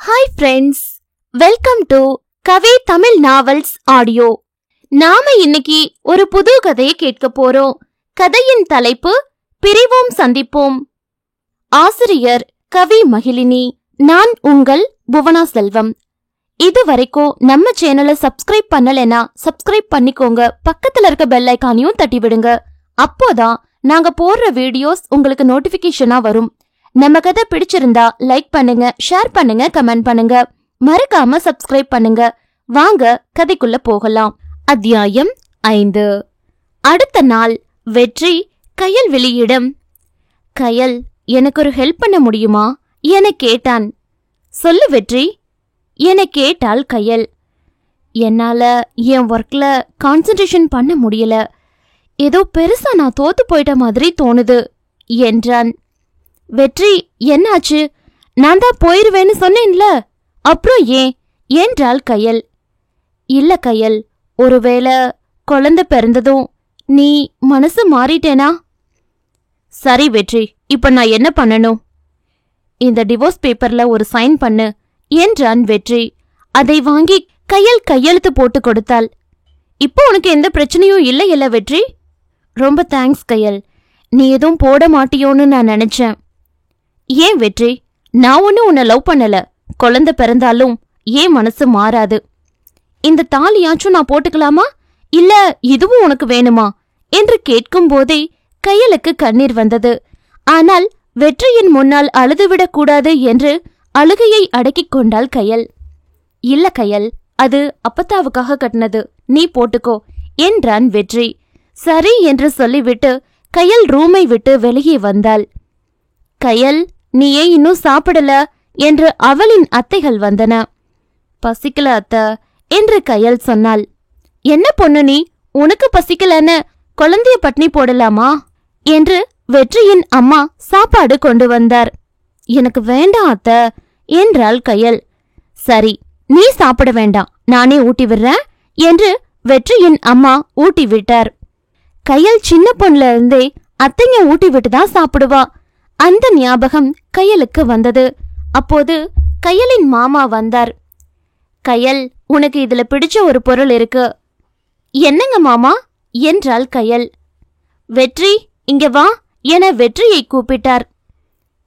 Hi friends, welcome to Kavi Tamil novels audio. நாம இன்னைக்கு ஒரு புது கதையை கேட்க போறோம். கதையின் தலைப்பு பிரிவோம் சந்திப்போம். ஆசிரியர் கவி மகிழினி. நான் உங்கள் புவனா செல்வம். இது வரைக்கும் நம்ம சேனலை சப்ஸ்கிரைப் பண்ணலைன்னா சப்ஸ்கிரைப் பண்ணிக்கோங்க. பக்கத்துல இருக்க பெல் ஐகானையும் தட்டி விடுங்க. அப்போதான் நாங்க போடுற வீடியோஸ் உங்களுக்கு நோட்டிபிகேஷனா வரும். நம்ம கதை பிடிச்சிருந்தா லைக் பண்ணுங்க, ஷேர் பண்ணுங்க, கமெண்ட் பண்ணுங்க. மறக்காம சப்ஸ்கிரைப் பண்ணுங்க. வாங்க கதைக்குள்ள போகலாம். அத்தியாயம் 5. அடுத்த நாள் வெற்றி கயல்விழியிடம், கயல், எனக்கு ஒரு ஹெல்ப் பண்ண முடியுமா என கேட்டான். சொல்லு வெற்றி என கேட்டாள் கயல். என்னால என் ஒர்க்ல கான்சென்ட்ரேஷன் பண்ண முடியல. ஏதோ பெருசா நான் தோத்து போயிட்ட மாதிரி தோணுது என்றான். வெற்றி, என்னாச்சு? நான் தான் போயிருவேன்னு சொன்னேன்ல, அப்புறம் ஏன் என்றாள் கயல். இல்ல கயல், ஒருவேளை குழந்தை பிறந்ததும் நீ மனசு மாறிட்டேனா? சரி வெற்றி, இப்ப நான் என்ன பண்ணணும்? இந்த டிவோர்ஸ் பேப்பர்ல ஒரு சைன் பண்ணு என்றான் வெற்றி. அதை வாங்கி கயல் கையெழுத்து போட்டு கொடுத்தாள். இப்போ உனக்கு எந்த பிரச்சனையும் இல்ல வெற்றி? ரொம்ப தேங்க்ஸ் கயல். நீ எதுவும் போட மாட்டியோன்னு நான் நினைச்சேன். ஏன் வெற்றி? நான் ஒன்னும் உன்னை லவ் பண்ணல. குழந்தை பிறந்தாலும் ஏன் மனசு மாறாது. இந்த தாலியாச்சும் நான் போட்டுக்கலாமா, இல்ல இதுவும் உனக்கு வேணுமா என்று கேட்கும் போதே கயலுக்கு கண்ணீர் வந்தது. ஆனால் வெற்றியின் முன்னால் அழுதுவிடக் கூடாது என்று அழுகையை அடக்கிக் கொண்டாள் கயல். இல்ல கயல், அது அப்பத்தாவுக்காக கட்டினது, நீ போட்டுக்கோ என்றான் வெற்றி. சரி என்று சொல்லிவிட்டு கயல் ரூமை விட்டு வெளியே வந்தாள். கயல், நீ ஏன் இன்னும் சாப்பிடல என்று அவளின் அத்தைகள் வந்தன. பசிக்கல அத்த என்று கயல் சொன்னாள். என்ன பொண்ணு நீ, உனக்கு பசிக்கலன்னு குழந்தைய பட்னி போடலாமா என்று வெற்றியின் அம்மா சாப்பாடு கொண்டு வந்தார். எனக்கு வேண்டாம் அத்த என்றாள் கயல். சரி, நீ சாப்பிட வேண்டாம், நானே ஊட்டி விடுறேன் என்று வெற்றியின் அம்மா ஊட்டி விட்டார். கயல் சின்ன பொண்ணுல இருந்தே அத்தைங்க ஊட்டி விட்டுதான் சாப்பிடுவா. அந்த ஞாபகம் கயலுக்கு வந்தது. அப்போது கயலின் மாமா வந்தார். கயல், உனக்கு இதுல பிடிச்ச ஒரு பொருள் இருக்கு. என்னங்க மாமா என்றாள் கயல். வெற்றி, இங்க வா என வெற்றியை கூப்பிட்டார்.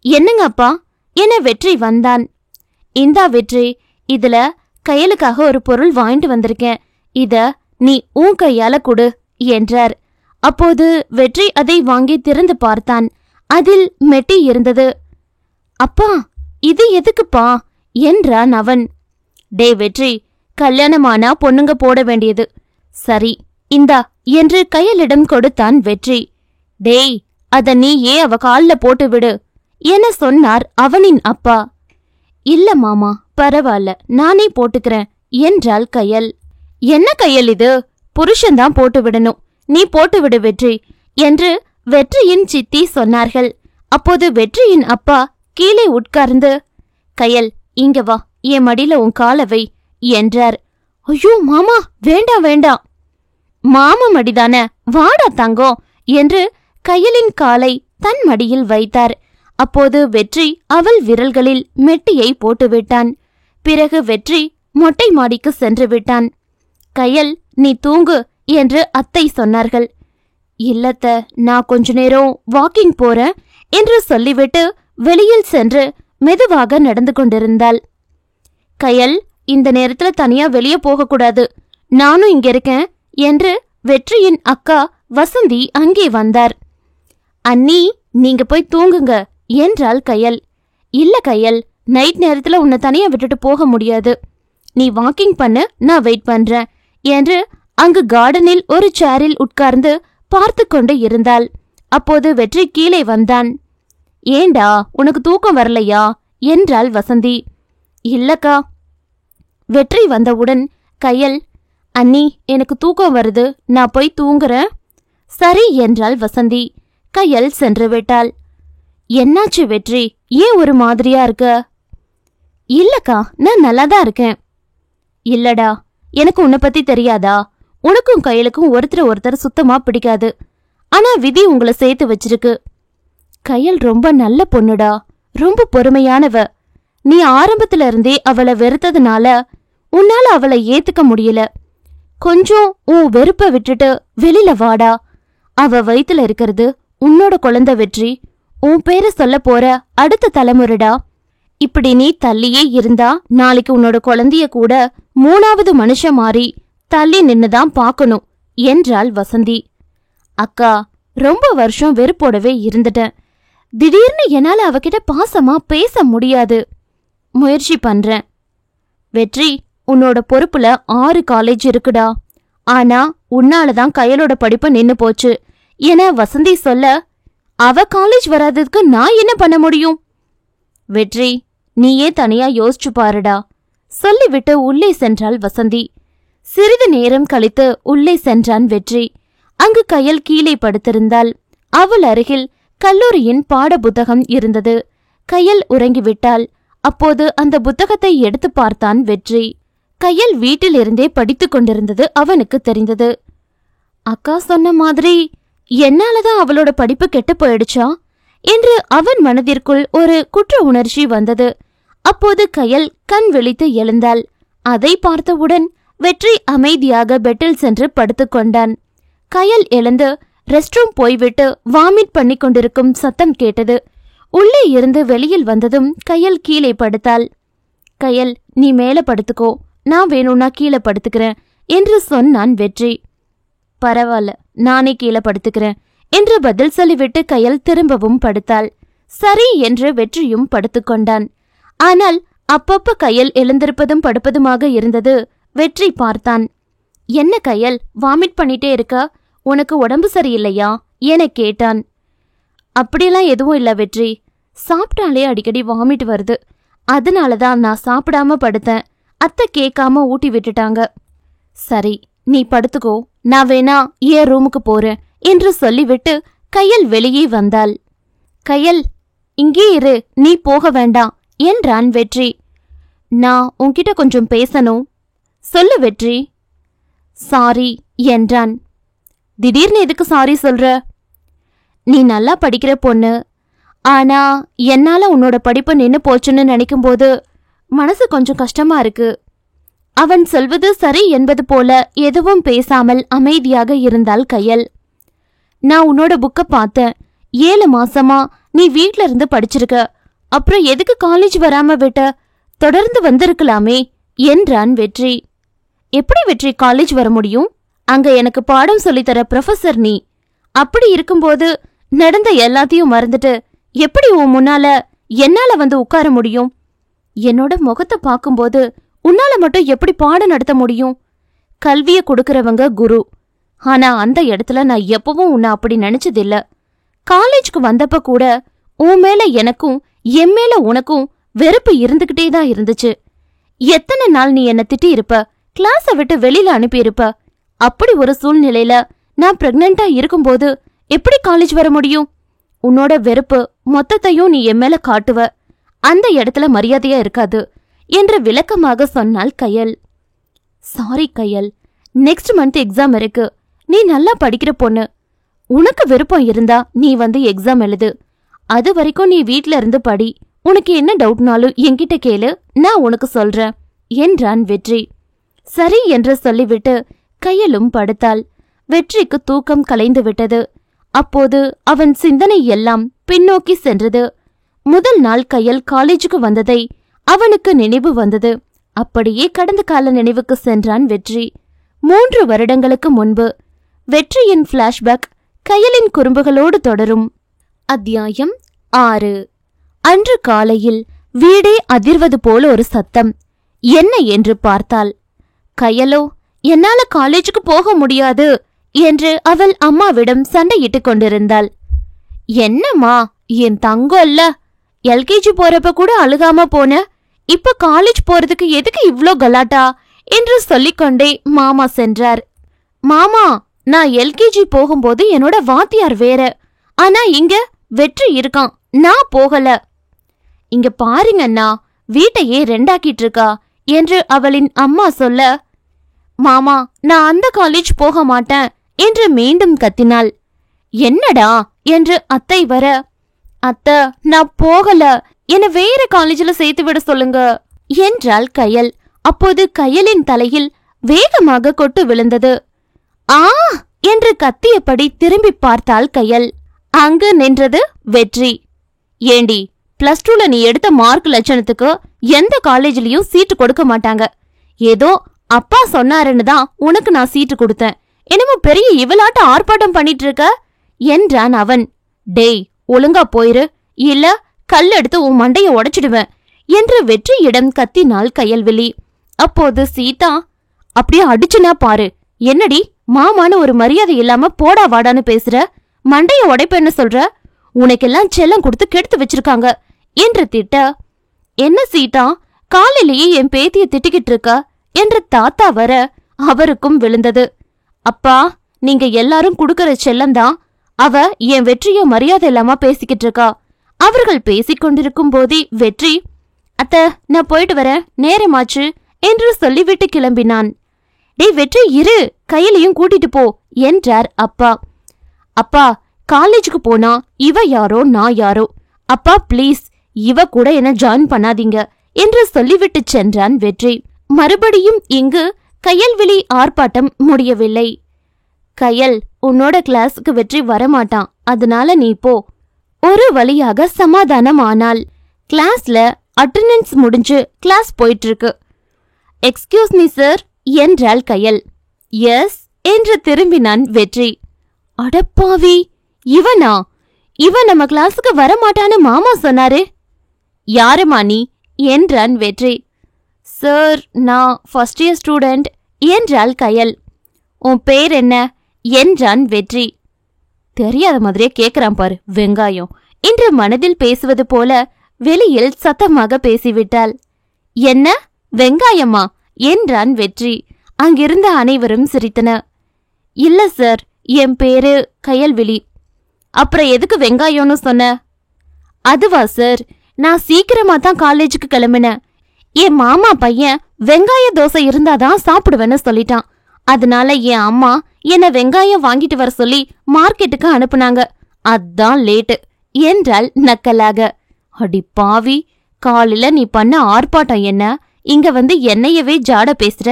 என்னங்க அப்பா என வெற்றி வந்தான். இந்தா வெற்றி, இதுல கயலுக்காக ஒரு பொருள் வாங்கிட்டு வந்திருக்கேன். இத நீ உன் கையால கொடு என்றார். அப்போது வெற்றி அதை வாங்கி திறந்து பார்த்தான். அதில் மெட்டி இருந்தது. அப்பா, இது எதுக்குப்பா என்றான் அவன். டே வெற்றி, கல்யாணமானா பொண்ணுங்க போட வேண்டியது. சரி இந்தா என்று கயலிடம் கொடுத்தான் வெற்றி. டேய், அத நீ ஏன் அவ கால்ல போட்டு விடு என சொன்னார் அவனின் அப்பா. இல்ல மாமா, பரவாயில்ல, நானே போட்டுக்கிறேன் என்றாள் கயல். என்ன கயல் இது, புருஷன்தான் போட்டு விடணும், நீ போட்டு விடு வெற்றி என்று வெற்றியின் சித்தி சொன்னார்கள். அப்போது வெற்றியின் அப்பா கீழே உட்கார்ந்து, கயல் இங்க வா, என் மடியில உன் காலை வை என்றார். ஐயோ மாமா, வேண்டாம் வேண்டாம். மாமா மடிதானே, வாடா தங்கம் என்று கயலின் காலை தன் மடியில் வைத்தார். அப்போது வெற்றி அவள் விரல்களில் மெட்டியை போட்டுவிட்டான். பிறகு வெற்றி மொட்டை மாடிக்கு சென்று விட்டான். கயல், நீ தூங்கு என்று அத்தை சொன்னார்கள். இல்லத்த, நான் கொஞ்ச நேரம் வாக்கிங் போறேன் என்று சொல்லிவிட்டு வெளியில் சென்று மெதுவாக நடந்து கொண்டிருந்தாள். கயல், இந்த நேரத்துல தனியா வெளியே போகக்கூடாது, நானும் இங்க இருக்கேன் என்று வெற்றியின் அக்கா வசந்தி அங்கே வந்தார். அண்ணி, நீங்க போய் தூங்குங்க என்றாள் கயல். இல்ல கயல், நைட் நேரத்துல உன்னை தனியா விட்டுட்டு போக முடியாது, நீ வாக்கிங் பண்ணு, நான் வெயிட் பண்றேன் என்று அங்கு கார்டனில் ஒரு சேரில் உட்கார்ந்து பார்த்து கொண்டு இருந்தாள். அப்போது வெற்றி கீழே வந்தான். ஏண்டா, உனக்கு தூக்கம் வரலையா என்றாள் வசந்தி. இல்லக்கா. வெற்றி வந்தவுடன் கயல், அண்ணி, எனக்கு தூக்கம் வருது, நான் போய் தூங்குறேன். சரி என்றாள் வசந்தி. கயல் சென்று விட்டாள். என்னாச்சு வெற்றி, ஏன் ஒரு மாதிரியா இருக்க? இல்லக்கா, நான் நல்லாதான் இருக்கேன். இல்லடா, எனக்கு உன்னை பத்தி தெரியாதா? உனக்கும் கயலுக்கும் ஒருத்தர் சுத்தமா பிடிக்காது. ஆனா விதி உங்களை சேர்த்து வச்சிருக்கு. கயல் ரொம்ப நல்ல பொண்ணுடா, ரொம்ப பொறுமையானவ. நீ ஆரம்பத்துல இருந்தே அவளை வெறுத்ததுனால உன்னால அவளை ஏத்துக்க முடியல. கொஞ்சம் உன் வெறுப்ப விட்டுட்டு வெளியில வாடா. அவ வயித்துல இருக்கிறது உன்னோட குழந்தை வெற்றி. உன் பேரை சொல்ல போற அடுத்த தலைமுறைடா. இப்படி நீ தள்ளியே இருந்தா நாளைக்கு உன்னோட குழந்தைய கூட 3வது மனுஷன் மாறி தள்ளி நின்னுதான் பாக்கணும் என்றாள் வசந்தி. அக்கா, ரொம்ப வருஷம் வெறுப்போடவே இருந்துட்டேன். திடீர்னு என்னால அவகிட்ட பாசமா பேச முடியாது. முயற்சி பண்றேன். வெற்றி, உன்னோட பொறுப்புல 6 காலேஜ் இருக்குடா. ஆனா உன்னாலதான் கையலோட படிப்பு நின்னு போச்சு என வசந்தி சொல்ல, அவ காலேஜ் வராததுக்கு நான் என்ன பண்ண முடியும்? வெற்றி, நீயே தனியா யோசிச்சு பாருடா சொல்லிவிட்டு உள்ளே சென்றாள் வசந்தி. சிறிது நேரம் கழித்து உள்ளே சென்றான் வெற்றி. அங்கு கையல் கீழே படுத்திருந்தாள். அவள் அருகில் கல்லூரியின் பாட புத்தகம் இருந்தது. கையல் உறங்கிவிட்டாள். அப்போது அந்த புத்தகத்தை எடுத்து பார்த்தான் வெற்றி. கையல் வீட்டிலிருந்தே படித்துக் கொண்டிருந்தது அவனுக்கு தெரிந்தது. அக்கா சொன்ன மாதிரி என்னாலதான் அவளோட படிப்பு கெட்டு போயிடுச்சா என்று அவன் மனதிற்குள் ஒரு குற்ற உணர்ச்சி வந்தது. அப்போது கையல் கண் விழித்து எழுந்தாள். அதை பார்த்தவுடன் வெற்றி அமைதியாக பெட்டில் சென்று படுத்துக்கொண்டான். கையல் எழுந்து ரெஸ்ட் ரூம் போய்விட்டு வாமிட் பண்ணி கொண்டிருக்கும் சத்தம் கேட்டது. உள்ளே இருந்து வெளியில் வந்ததும் கையல் கீழே படுத்தாள். கையல், நீ மேல படுத்துக்கோ, நான் வேணும்னா கீழே படுத்துக்கிறேன் என்று சொன்னான் வெற்றி. பரவாயில்ல, நானே கீழே படுத்துக்கிறேன் என்று பதில் சொல்லிவிட்டு கையல் திரும்பவும் படுத்தாள். சரி என்று வெற்றியும் படுத்துக்கொண்டான். ஆனால் அப்பப்ப கையல் எழுந்திருப்பதும் படுப்பதுமாக இருந்தது. வெற்றி பார்த்தான். என்ன கையல், வாமிட் பண்ணிட்டே இருக்க? உனக்கு உடம்பு சரியில்லையா என கேட்டான். அப்படியெல்லாம் எதுவும் இல்ல வெற்றி, சாப்பிட்டாலே அடிக்கடி வாமிட் வருது. அதனாலதான் நான் சாப்பிடாம படுத்தேன். அத்தை கேட்காம ஊட்டி விட்டுட்டாங்க. சரி, நீ படுத்துக்கோ, நான் வேணா என் ரூமுக்கு போறேன் என்று சொல்லிவிட்டு கையல் வெளியே வந்தாள். கையல், இங்கே இரு, நீ போக வேண்டாம் என்றான் வெற்றி. நான் உன்கிட்ட கொஞ்சம் பேசணும். சொல்லு வெற்றி. சாரி என்றான். திடீர்னு எதுக்கு சாரி சொல்ற? நீ நல்லா படிக்கிற பொண்ணு. ஆனா என்னால உன்னோட படிப்பு நின்னு போச்சுன்னு நினைக்கும்போது மனசு கொஞ்சம் கஷ்டமா இருக்கு. அவன் சொல்வது சரி என்பது போல எதுவும் பேசாமல் அமைதியாக இருந்தாள் கையல். நான் உன்னோட புக்க பார்த்தேன். 7 மாசமா நீ வீட்ல இருந்து படிச்சிருக்க. அப்புறம் எதுக்கு காலேஜ் வராம விட்ட? தொடர்ந்து வந்திருக்கலாமே என்றான் வெற்றி. எப்படி வெற்றி காலேஜ் வர முடியும்? அங்க எனக்கு பாடம் சொல்லித்தர ப்ரொஃபசர் நீ. அப்படி இருக்கும்போது நடந்த எல்லாத்தையும் மறந்துட்டு எப்படி உன் முன்னால என்னால வந்து உட்கார முடியும்? என்னோட முகத்தை பார்க்கும்போது உன்னால மட்டும் எப்படி பாடம் நடத்த முடியும்? கல்விய கொடுக்கறவங்க குரு. ஆனா அந்த இடத்துல நான் எப்பவும் உன்னை அப்படி நினைச்சதில்ல. காலேஜ்க்கு வந்தப்ப கூட உன் மேல எனக்கும் என் மேல உனக்கும் வெறுப்பு இருந்துகிட்டே தான் இருந்துச்சு. எத்தனை நாள் நீ என்ன திட்டி இருப்ப, கிளாஸ விட்டு வெளியில அனுப்பியிருப்ப. அப்படி ஒரு சூழ்நிலையில நான் பிரெக்னெண்டா இருக்கும்போது எப்படி காலேஜ் வர முடியும்? உன்னோட வெறுப்பு மொத்தத்தையும் நீ என் மேல காட்டுவ. அந்த இடத்துல மரியாதையா இருக்காது என்று விளக்கமாக சொன்னாள் கையல். சாரி கையல், நெக்ஸ்ட் மந்த் எக்ஸாம் இருக்கு. நீ நல்லா படிக்கிற பொண்ணு. உனக்கு விருப்பம் இருந்தா நீ வந்து எக்ஸாம் எழுது. அது வரைக்கும் நீ வீட்ல இருந்து படி. உனக்கு என்ன டவுட்னாலும் என்கிட்ட கேளு, நான் உனக்கு சொல்றேன் என்றான் வெற்றி. சரி என்று சொல்லிவிட்டு கையலும் படுத்தாள். வெற்றிக்கு தூக்கம் கலைந்து விட்டது. அப்போது அவன் சிந்தனை எல்லாம் பின்னோக்கி சென்றது. முதல் நாள் கையல் காலேஜுக்கு வந்ததை அவனுக்கு நினைவு வந்தது. அப்படியே கடந்த கால நினைவுக்கு சென்றான் வெற்றி. 3 வருடங்களுக்கு முன்பு. வெற்றியின் பிளாஷ்பேக் கையலின் குறும்புகளோடு தொடரும். அத்தியாயம் 6. அன்று காலையில் வீடே அதிர்வது போல ஒரு சத்தம். என்ன என்று பார்த்தாள். கையலோ என்னால காலேஜுக்கு போக முடியாது என்று அவள் அம்மாவிடம் சண்டையிட்டுக் கொண்டிருந்தாள். என்னம்மா, என் தங்கம் இல்ல, எல்கேஜி போறப்ப கூட அழுகாம போன, இப்ப காலேஜ் போறதுக்கு எதுக்கு இவ்ளோ கலாட்டா என்று சொல்லிக்கொண்டே மாமா சென்றார். மாமா, நான் எல்கேஜி போகும்போது என்னோட வாத்தியார் வேற. ஆனா இங்க வெற்றி இருக்கான், நான் போகல. இங்க பாருங்கண்ணா, வீட்டையே 2ஆக்கிட்டு இருக்கா என்று அவளின் அம்மா சொல்ல, மாமா நான் அந்த காலேஜ் போக மாட்டேன் என்று மீண்டும் கத்தினாள். என்னடா என்று அத்தை வர, அத்தை நான் போகல என்ன வேற காலேஜ்ல சேர்த்து விட சொல்லுங்க என்றாள் கயல். அப்போது கயலின் தலையில் வேகமாக கொட்டு விழுந்தது. ஆ என்று கத்தியபடி திரும்பி பார்த்தாள் கயல். அங்கு நின்றது வெற்றி. ஏண்டி, +2ல நீ எடுத்த மார்க் லட்சணத்துக்கு எந்த காலேஜ்லயும் சீட்டு கொடுக்க மாட்டாங்க. ஏதோ அப்பா சொன்னாருன்னு தான் உனக்கு நான் சீட்டு கொடுத்தேன். என்னமோ பெரிய இவளாட்ட ஆர்ப்பாட்டம் பண்ணிட்டு இருக்க என்றான் அவன். டேய், ஒழுங்கா போயிரு, இல்ல கல் எடுத்து உன் மண்டைய உடைச்சிடுவேன் என்று வெற்றியிடம் கத்தினாள் கயல்விழி. அப்போது சீதா, அப்படியே அடிச்சுனா பாரு, என்னடி மாமான்னு ஒரு மரியாதை இல்லாம போடா வாடான்னு பேசுற, மண்டைய உடைப்பேன்னு சொல்ற, உனக்கெல்லாம் செல்லம் கொடுத்து கெடுத்து வச்சிருக்காங்க என்று திட்ட, என்ன சீதா காலையிலேயே என் பேத்திய திட்டிக்கிட்டு இருக்க என்று தாத்தா வர அவருக்கும் விழுந்தது. அப்பா, நீங்க எல்லாரும் குடுக்கற செல்லம்தான், அவ என் வெற்றிய மரியாதை இல்லாம பேசிக்கிட்டு இருக்கா. அவர்கள் பேசிக்கொண்டிருக்கும் போதே வெற்றி, அத்த நான் போயிட்டு வரேன், நேரமாச்சு என்று சொல்லிவிட்டு கிளம்பினான். டேய் வெற்றி, இரு, கையிலையும் கூட்டிட்டு போ என்றார் அப்பா. அப்பா, காலேஜுக்கு போனா இவ யாரோ நான் யாரோ, அப்பா ப்ளீஸ் இவ கூட என்ன ஜாயின் பண்ணாதீங்க என்று சொல்லிவிட்டு சென்றான் வெற்றி. மறுபடியும் இங்கு கயல்விழி ஆர்ப்பாட்டம் முடியவில்லை. கயல், உன்னோட கிளாஸுக்கு வெற்றி வரமாட்டான், அதனால நீ போ. ஒரு வழியாக சமாதானம் ஆனாள். கிளாஸ்ல அட்டெண்டன்ஸ் முடிஞ்சு கிளாஸ் போயிட்டு இருக்கு. எக்ஸ்கியூஸ் மீ சார் என்றாள் கயல். எஸ் என்று திரும்பினான் வெற்றி. அடப்பாவி, இவனா? இவன் நம்ம கிளாஸுக்கு வரமாட்டான்னு மாமா சொன்னாரு. யாருமா நீ என்றான் வெற்றி. சார், நான் ஃபர்ஸ்ட் இயர் ஸ்டூடெண்ட் என்றாள் கயல். உன் பேர் என்ன என்றான் வெற்றி. தெரியாத மாதிரியே கேக்குறான் பாரு வெங்காயம் என்று மனதில் பேசுவது போல வெளியில் சத்தமாக பேசிவிட்டாள். என்ன வெங்காயமா என்றான் வெற்றி. அங்கிருந்த அனைவரும் சிரித்தன. இல்ல சார், என் பேரு கயல்விழி. அப்புறம் எதுக்கு வெங்காயம்னு சொன்ன? அதுவா சார், நான் சீக்கிரமா தான் காலேஜுக்கு கிளம்பினேன். என் மாமா பையன் வெங்காய தோசை இருந்தாதான் சாப்பிடுவேன்னு சொல்லிட்டான். அதனால என் அம்மா என்ன வெங்காயம் வாங்கிட்டு வர சொல்லி மார்க்கெட்டுக்கு அனுப்புனாங்க. அதான் லேட்டு என்றாள் நக்கலாக. அடி பாவி, காலையில நீ பண்ண ஆர்ப்பாட்டம் என்ன, இங்க வந்து என்னையவே ஜாட பேசுற,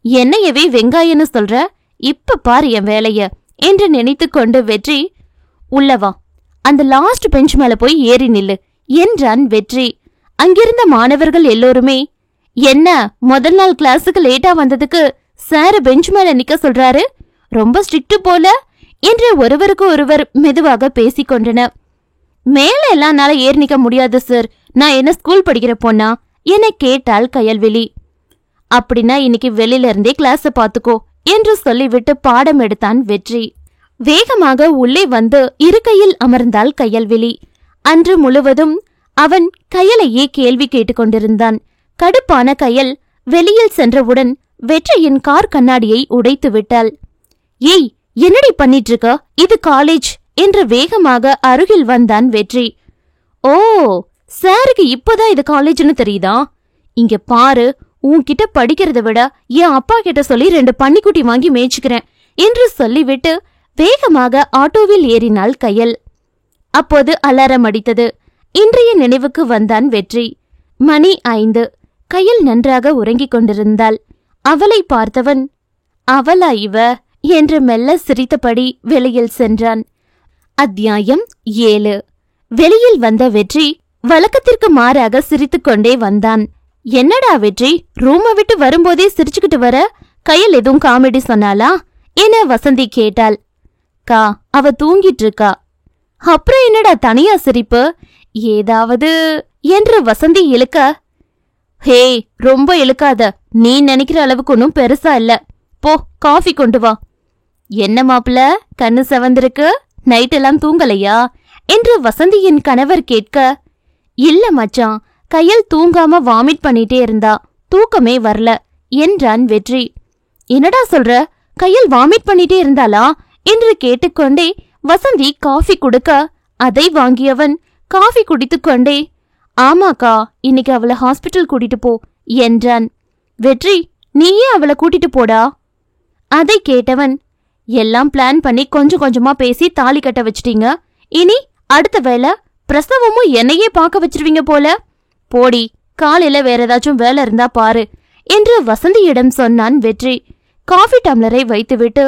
என்னையவே வெங்காயம்னு சொல்ற, இப்ப பாரு என் வேலைய என்று நினைத்து கொண்டு வெற்றி, உள்ளவா, அந்த லாஸ்ட் பெஞ்ச் மேல போய் ஏறி நில்லு என்றான் வெற்றி. அங்கிருந்த மாணவர்கள் எல்லோருமே, என்ன முதல் நாள் கிளாஸுக்கு லேட்டா வந்ததுக்கு சார் பெஞ்ச் மேல நிக்க சொல்றாரு, ரொம்ப ஸ்ட்ரிக்ட் போல என்று ஒருவருக்கு ஒருவர் மெதுவாக பேசிக்கொண்டன. மேல எல்லாம் நாள ஏறி நிக்க முடியாது சார், நான் என்ன ஸ்கூல் படிக்கிற பொண்ணா என கேட்டாள் கயல்விழி. அப்படின்னா இன்னைக்கு வெளியில இருந்தே கிளாஸ பாத்துக்கோ என்று சொல்லிவிட்டு பாடம் எடுத்தான் வெற்றி. வேகமாக உள்ளே வந்து இருக்கையில் அமர்ந்தாள் கயல்விழி. அன்று முழுவதும் அவன் கயலையே கேள்வி கேட்டுக்கொண்டிருந்தான். கடுப்பான கயல் வெளியில் சென்றவுடன் வெற்றியின் கார் கண்ணாடியை உடைத்து விட்டாள். ஏய், என்னடி பண்ணிட்டு இருக்க, இது காலேஜ் என்று வேகமாக அருகில் வந்தான் வெற்றி. ஓ, சாருக்கு இப்பதான் இது காலேஜ்னு தெரியுதா? இங்க பாரு, உன்கிட்ட படிக்கிறத விட என் அப்பா கிட்ட சொல்லி 2 பன்னிக்குட்டி வாங்கி மேய்ச்சிக்கிறேன் என்று சொல்லிவிட்டு வேகமாக ஆட்டோவில் ஏறினாள் கயல். அப்போது அலாரம் அடித்தது. இன்றைய நினைவுக்கு வந்தான் வெற்றி. மணி 5. கயல் நன்றாக உறங்கிக் கொண்டிருந்தாள். அவளை பார்த்தவன், அவளா இவ என்று மெல்ல சிரித்தபடி வெளியில் சென்றான். அத்தியாயம் 7. வெளியில் வந்த வெற்றி வழக்கத்திற்கு மாறாக சிரித்துக்கொண்டே வந்தான். என்னடா வெற்றி, ரூமை விட்டு வரும்போதே சிரிச்சுக்கிட்டு வர, கயல் எதுவும் காமெடி சொன்னாளா என வசந்தி கேட்டாள். கா, அவ தூங்கிட்டு இருக்கா. அப்புறம் என்னடா தனியா சிரிப்பு, ஏதாவது என்று வசந்தி இழுக்க, ஹே ரொம்ப இழுக்காத, நீ நினைக்கிற அளவுக்கு ஒன்னும் பெருசா இல்ல, போ காஃபி கொண்டு வா. என்ன மாப்பிள, கண்ணு செவந்திருக்கு, நைட்டெல்லாம் தூங்கலையா என்று வசந்தியின் கணவர் கேட்க, இல்ல மச்சான், கயல் தூங்காம வாமிட் பண்ணிட்டே இருந்தா, தூக்கமே வரல என்றான் வெற்றி. என்னடா சொல்ற, கயல் வாமிட் பண்ணிட்டே இருந்தாளா என்று கேட்டுக்கொண்டே வசந்தி காஃபி கொடுக்க அதை வாங்கியவன் காஃபி குடித்துக்கொண்டே, ஆமாக்கா, இன்னைக்கு அவளை ஹாஸ்பிட்டல் கூட்டிட்டு போ என்றான். வெற்றி, நீயே அவளை கூட்டிட்டு போடா. அதை கேட்டவன், எல்லாம் பிளான் பண்ணி கொஞ்சம் கொஞ்சமா பேசி தாலி கட்ட வச்சிட்டீங்க, இனி அடுத்த வேலை பிரசவமும் என்னையே பார்க்க வச்சிருவீங்க போல. போடி, காலையில வேற ஏதாச்சும் வேலை இருந்தா பாரு என்று வசந்தியிடம் சொன்னான் வெற்றி. காஃபி டம்ளரை வைத்துவிட்டு,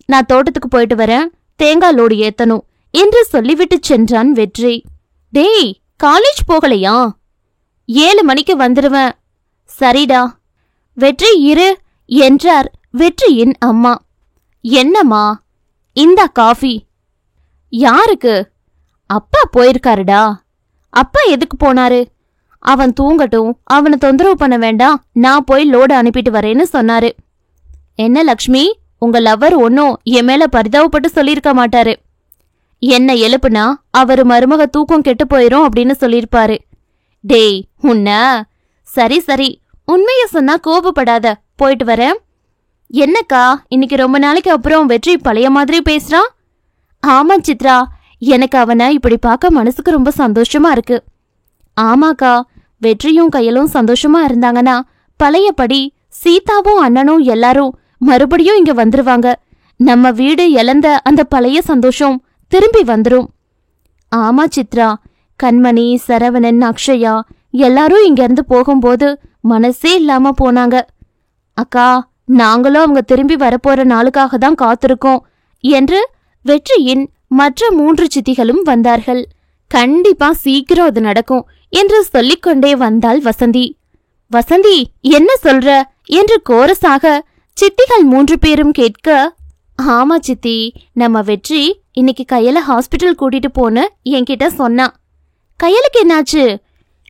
நான் தோட்டத்துக்கு போயிட்டு வரேன், தேங்காய் லோடு ஏத்தணும் என்று சொல்லிவிட்டு சென்றான் வெற்றி. டேய், காலேஜ் போகலையா? 7 மணிக்கு வந்துடுவேன். சரிடா. வெற்றி இரு என்றார் வெற்றியின் அம்மா. என்னம்மா? இந்தா காஃபி. யாருக்கு? அப்பா போயிருக்காருடா. அப்பா எதுக்கு போனாரு? அவன் தூங்கட்டும், அவனை தொந்தரவு பண்ண வேண்டாம், நான் போய் லோடு அனுப்பிட்டு வரேன்னு சொன்னாரு. என்ன லக்ஷ்மி, உங்க லவ்வர் ஒன்னும் என் மேல பரிதாபப்பட்டு சொல்லியிருக்க மாட்டாரு. என்ன எழுப்புனா அவரு மருமக தூக்கம் கெட்டு போயிரும் அப்படின்னு சொல்லியிருப்பாரு. டேய் உன்ன. சரி சரி, உண்மைய சொன்னா கோபப்படாத, போயிட்டு வரேன். என்னக்கா, இன்னைக்கு ரொம்ப நாளைக்கு அப்புறம் வெற்றி பழைய மாதிரி பேசுறான்? ஆமா சித்ரா, எனக்கு அவனை இப்படி பார்க்க மனசுக்கு ரொம்ப சந்தோஷமா இருக்கு. ஆமாக்கா, வெற்றியும் கையலும் சந்தோஷமா இருந்தாங்கன்னா பழையபடி சீதாவும் அண்ணனும் எல்லாரும் மறுபடியும் இங்க வந்துருவாங்க. நம்ம வீடு இழந்த அந்த பழைய சந்தோஷம் திரும்பி வந்துரும். ஆமா சித்ரா, கண்மணி, சரவணன், அக்ஷயா எல்லாரும் இங்க இருந்து போகும்போது மனசே இல்லாம போனாங்க. அக்கா, நாங்களும் அவங்க திரும்பி வரப்போற நாளுக்காக தான் காத்திருக்கோம் என்று வெற்றியின் மற்ற 3 சித்திகளும் வந்தார்கள். கண்டிப்பா சீக்கிரம் அது நடக்கும் என்று சொல்லிக்கொண்டே வந்தாள் வசந்தி. வசந்தி, என்ன சொல்ற என்று கோரஸாக சித்திகள் 3 பேரும் கேட்க, ஆமா சித்தி, நம்ம வெற்றி இன்னைக்கு கையல ஹாஸ்பிட்டல் கூட்டிட்டு போன்னு என்கிட்ட சொன்னா. கையலுக்கு என்னாச்சு?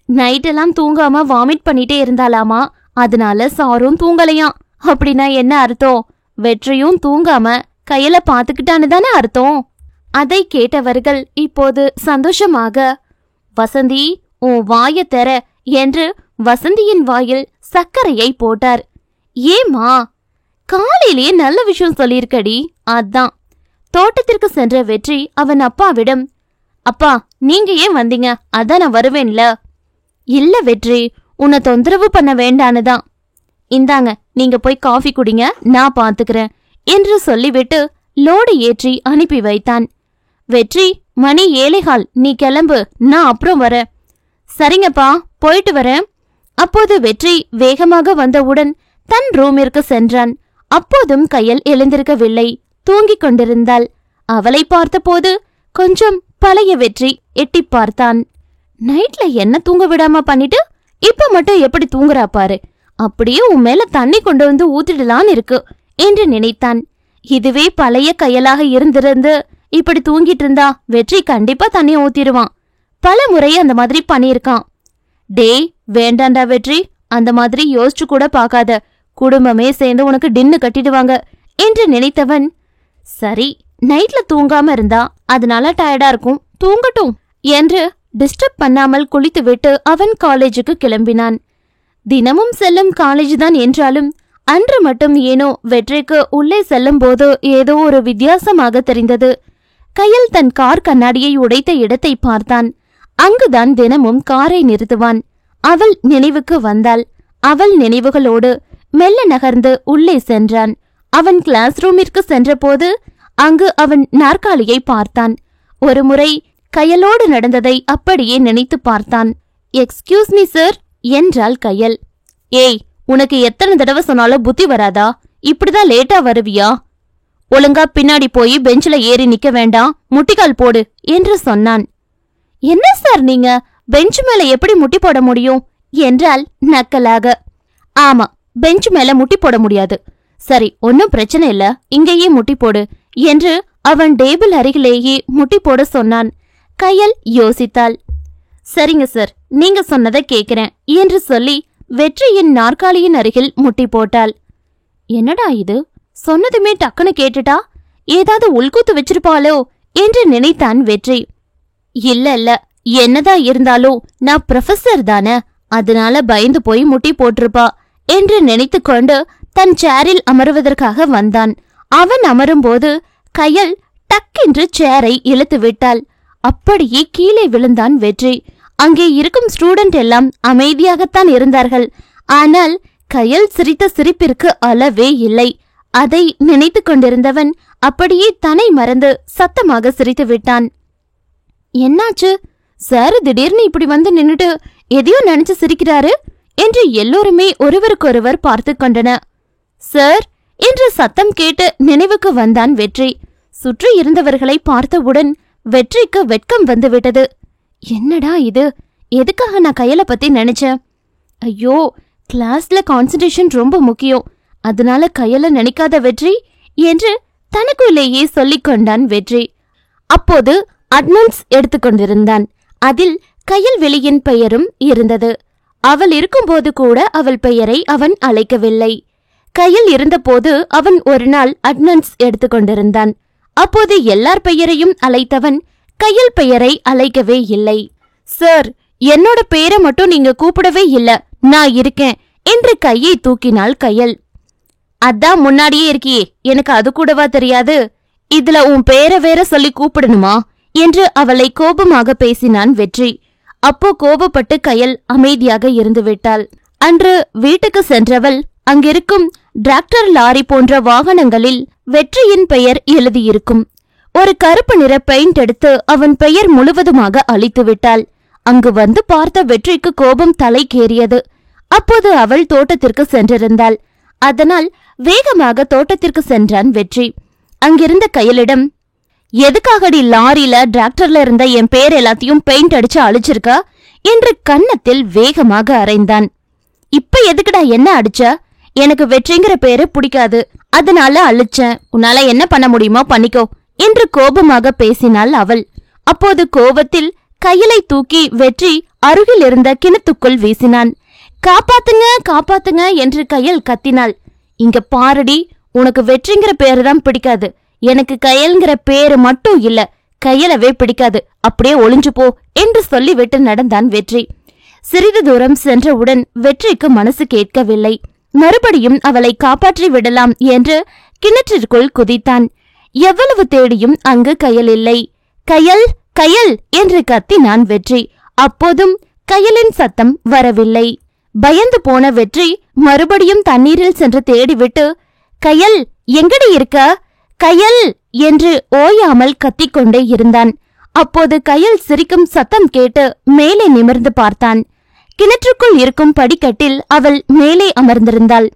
நைட்டெல்லாம் தூங்காம வாமிட் பண்ணிட்டே இருந்தாலாமா, அதனால சாரும் தூங்கலையாம். அப்படின்னா என்ன அர்த்தம்? வெற்றியும் தூங்காம கையல பாத்துக்கிட்டான்னு தானே அர்த்தம். அதை கேட்டவர்கள் இப்போது சந்தோஷமாக, வசந்தி உன் வாய தெற என்று வசந்தியின் வாயில் சர்க்கரையை போட்டார். ஏமா? காலையிலேயே நல்ல விஷயம் சொல்லியிருக்கடி, அதான். தோட்டத்திற்கு சென்ற வெற்றி அவன் அப்பாவிடம், அப்பா நீங்க ஏன் வந்தீங்க? அதான் நான் வருவேன்ல. இல்ல வெற்றி, உன்னை தொந்தரவு பண்ண வேண்டானுதான். இந்தாங்க, நீங்க போய் காஃபி குடிங்க, நான் பாத்துக்கிறேன் என்று சொல்லிவிட்டு லோடு ஏற்றி அனுப்பி வைத்தான். வெற்றி, மணி 7:15, நீ கிளம்பு, நான் அப்புறம் வரேன். சரிங்கப்பா, போயிட்டு வரேன். அப்போது வெற்றி வேகமாக வந்தவுடன் தன் ரூமிற்கு சென்றான். அப்போதும் கையல் எழுந்திருக்கவில்லை, தூங்கிக் கொண்டிருந்தாள். அவளை பார்த்தபோது கொஞ்சம் பழைய வெற்றி எட்டி பார்த்தான். நைட்ல என்ன தூங்க விடாம பண்ணிட்டு இப்ப மட்டும் எப்படி தூங்குறா பாரு, அப்படியே உன் மேல தண்ணி கொண்டு வந்து ஊத்திடலான்னு இருக்கு என்று நினைத்தான். இதுவே பழைய கையலாக இருந்திருந்து இப்படி தூங்கிட்டு இருந்தா வெற்றி கண்டிப்பா தண்ணி ஊத்திடுவான். பல முறை அந்த மாதிரி பண்ணியிருக்கான். டேய் வேண்டாண்டா வெற்றி, அந்த மாதிரி யோசிச்சு கூட பாக்காத, குடும்பமே சேர்ந்து உனக்கு டின்னு கட்டிடுவாங்க என்று நினைத்தவன், சரி நைட்ல தூங்காம இருந்தா அதனால டயர்டா இருக்கும், தூங்கட்டும் என்று டிஸ்டர்ப் பண்ணாமல் குளித்துவிட்டு அவன் காலேஜுக்கு கிளம்பினான். தினமும் செல்லும் காலேஜ் தான் என்றாலும் அன்று மட்டும் ஏனோ வெற்றிக்கு உள்ளே செல்லும் போது ஏதோ ஒரு வித்தியாசமாக தெரிந்தது. கையில் தன் கார் கண்ணாடியை உடைத்த இடத்தை பார்த்தான். அங்குதான் தினமும் காரை நிறுத்துவான். அவள் நினைவுக்கு வந்தாள். அவள் நினைவுகளோடு மெல்ல நகர்ந்து உள்ளே சென்றான். அவன் கிளாஸ் ரூமிற்கு சென்றபோது அங்கு அவன் நாற்காலியை பார்த்தான். ஒருமுறை கையலோடு நடந்ததை அப்படியே நினைத்து பார்த்தான். எக்ஸ்கியூஸ் மீ சார் என்றாள் கையல். ஏய், உனக்கு எத்தனை தடவை சொன்னாலும் புத்தி வராதா? இப்படிதான் லேட்டா வருவியா? ஒழுங்கா பின்னாடி போய் பெஞ்சில ஏறி நிக்க வேண்டாம், முட்டிக்கால் போடு என்று சொன்னான். என்ன சார் நீங்க, பெஞ்ச் மேல எப்படி முட்டி போட முடியும் என்றால் நக்கலாக. ஆமா, பெஞ்ச் மேல முட்டி போட முடியாது. சரி, ஒன்னும் பிரச்சனை இல்ல, இங்கேயே முட்டி போடு என்று அவன் டேபிள் அருகிலேயே முட்டி போட சொன்னான். கையல் யோசித்தாள். சரிங்க சார், நீங்க சொன்னதை கேக்குறேன் என்று சொல்லி வெற்றியின் நாற்காலியின் அருகில் முட்டி போட்டாள். என்னடா இது, சொன்னதுமே டக்குன்னு கேட்டுட்டா, ஏதாவது உள்கூத்து வச்சிருப்பாளோ என்று நினைத்தான் வெற்றி. இல்ல இல்ல, என்னதான் இருந்தாலும் நான் ப்ரொஃபசர் தானே, அதனால பயந்து போய் முட்டி போட்டிருப்பா என்று நினைத்து கொண்டு தன் சேரில் அமருவதற்காக வந்தான். அவன் அமரும்போது கையல் டக்கென்று சேரை இழுத்து விட்டாள். அப்படியே கீழே விழுந்தான் வெற்றி. அங்கே இருக்கும் ஸ்டூடெண்ட் எல்லாம் அமைதியாகத்தான் இருந்தார்கள். ஆனால் கையல் சிரித்த சிரிப்பிற்கு அளவே இல்லை. அதை நினைத்து கொண்டிருந்தவன் அப்படியே தன்னை மறந்து சத்தமாக சிரித்து விட்டான். என்னாச்சு? சார் திடீர்னு இப்படி வந்து நின்னுட்டு எதையோ நினைச்சு சிரிக்கிறாரு என்று எல்லோருமே ஒருவருக்கொருவர் பார்த்து கொண்டன. சார் என்று சத்தம் கேட்டு நினைவுக்கு வந்தான் வெற்றி. சுற்றி இருந்தவர்களை பார்த்தவுடன் வெற்றிக்கு வெட்கம் வந்துவிட்டது. என்னடா இது, எதுக்காக நான் கையலை பத்தி நினைச்சேன்? ஐயோ, கிளாஸ்ல கான்சன்ட்ரேஷன் ரொம்ப முக்கியம், அதனால கையலை நினைக்காத வெற்றி என்று தனக்குள்ளேயே சொல்லிக் கொண்டான் வெற்றி. அப்போது அட்னன்ஸ் எடுத்துக்கொண்டிருந்தான். அதில் கயல்வெளியின் பெயரும் இருந்தது. அவள் இருக்கும்போது கூட அவள் பெயரை அவன் அழைக்கவில்லை. கையில் இருந்தபோது அவன் ஒரு நாள் அட்னன்ஸ் எடுத்துக்கொண்டிருந்தான். அப்போது எல்லார் பெயரையும் அழைத்தவன் கையில் பெயரை அழைக்கவே இல்லை. சார், என்னோட பெயரை மட்டும் நீங்க கூப்பிடவே இல்ல, நான் இருக்கேன் என்று கையை தூக்கினாள் கையல். அதான் முன்னாடியே இருக்கியே, எனக்கு அது கூடவா தெரியாது? இதுல உன் பேரை வேற சொல்லி கூப்பிடணுமா என்று அவளை கோபமாக பேசினான் வெற்றி. அப்போ கோபப்பட்டு கையல் அமைதியாக இருந்து விட்டாள். அன்று வீட்டுக்கு சென்றவள் அங்கிருக்கும் டிராக்டர் லாரி போன்ற வாகனங்களில் வெற்றியின் பெயர் எழுதியிருக்கும் ஒரு கருப்பு நிற பெயிண்ட் எடுத்து அவன் பெயர் முழுவதுமாக அழித்து விட்டாள். அங்கு வந்து பார்த்த வெற்றிக்கு கோபம் தலைக்கேறியது. அப்போது அவள் தோட்டத்திற்கு சென்றிருந்தாள். அதனால் வேகமாக தோட்டத்திற்கு சென்றான் வெற்றி. அங்கிருந்த கையலிடம், எதுக்காகடி லாரியில டிராக்டர்ல இருந்த என் பேர் எல்லாத்தையும் பெயிண்ட் அடிச்சு அழிச்சிருக்க என்று கன்னத்தில் வேகமாக அறைந்தான். இப்ப எதுக்குடா என்ன அடிச்ச? எனக்கு வெற்றிங்கிற பேரு பிடிக்காது, அதனால அழிச்சேன். உன்னால என்ன பண்ண முடியுமோ பண்ணிக்கோ என்று கோபமாக பேசினாள் அவள். அப்போது கோபத்தில் கையிலை தூக்கி வெற்றி அருகில் இருந்த கிணத்துக்குள் வீசினான். காப்பாத்துங்க காப்பாத்துங்க என்று கையல் கத்தினாள். இங்க பாரடி, உனக்கு வெற்றிங்கிற பேரு தான் பிடிக்காது, எனக்கு கையல்ங்கிற பேரு மட்டும் இல்ல, கையலவே பிடிக்காது, அப்படியே ஒளிஞ்சு போ என்று சொல்லிவிட்டு நடந்தான் வெற்றி. சிறிது தூரம் சென்றவுடன் வெற்றிக்கு மனசு கேட்கவில்லை. மறுபடியும் அவளை காப்பாற்றி விடலாம் என்று கிணற்றிற்குள் குதித்தான். எவ்வளவு தேடியும் அங்கு கையல் இல்லை. கையல் கையல் என்று கத்தினான் வெற்றி. அப்போதும் கையலின் சத்தம் வரவில்லை. பயந்து போன வெற்றி மறுபடியும் தண்ணீரில் சென்று தேடிவிட்டு, கையல் எங்கடி இருக்க, கையல் என்று ஓயாமல் கத்திக்கொண்டே இருந்தான். அப்போது கையல் சிரிக்கும் சத்தம் கேட்டு மேலே நிமிர்ந்து பார்த்தான். கிணற்றுக்குள் இருக்கும் படிக்கட்டில் அவள் மேலே அமர்ந்திருந்தாள்.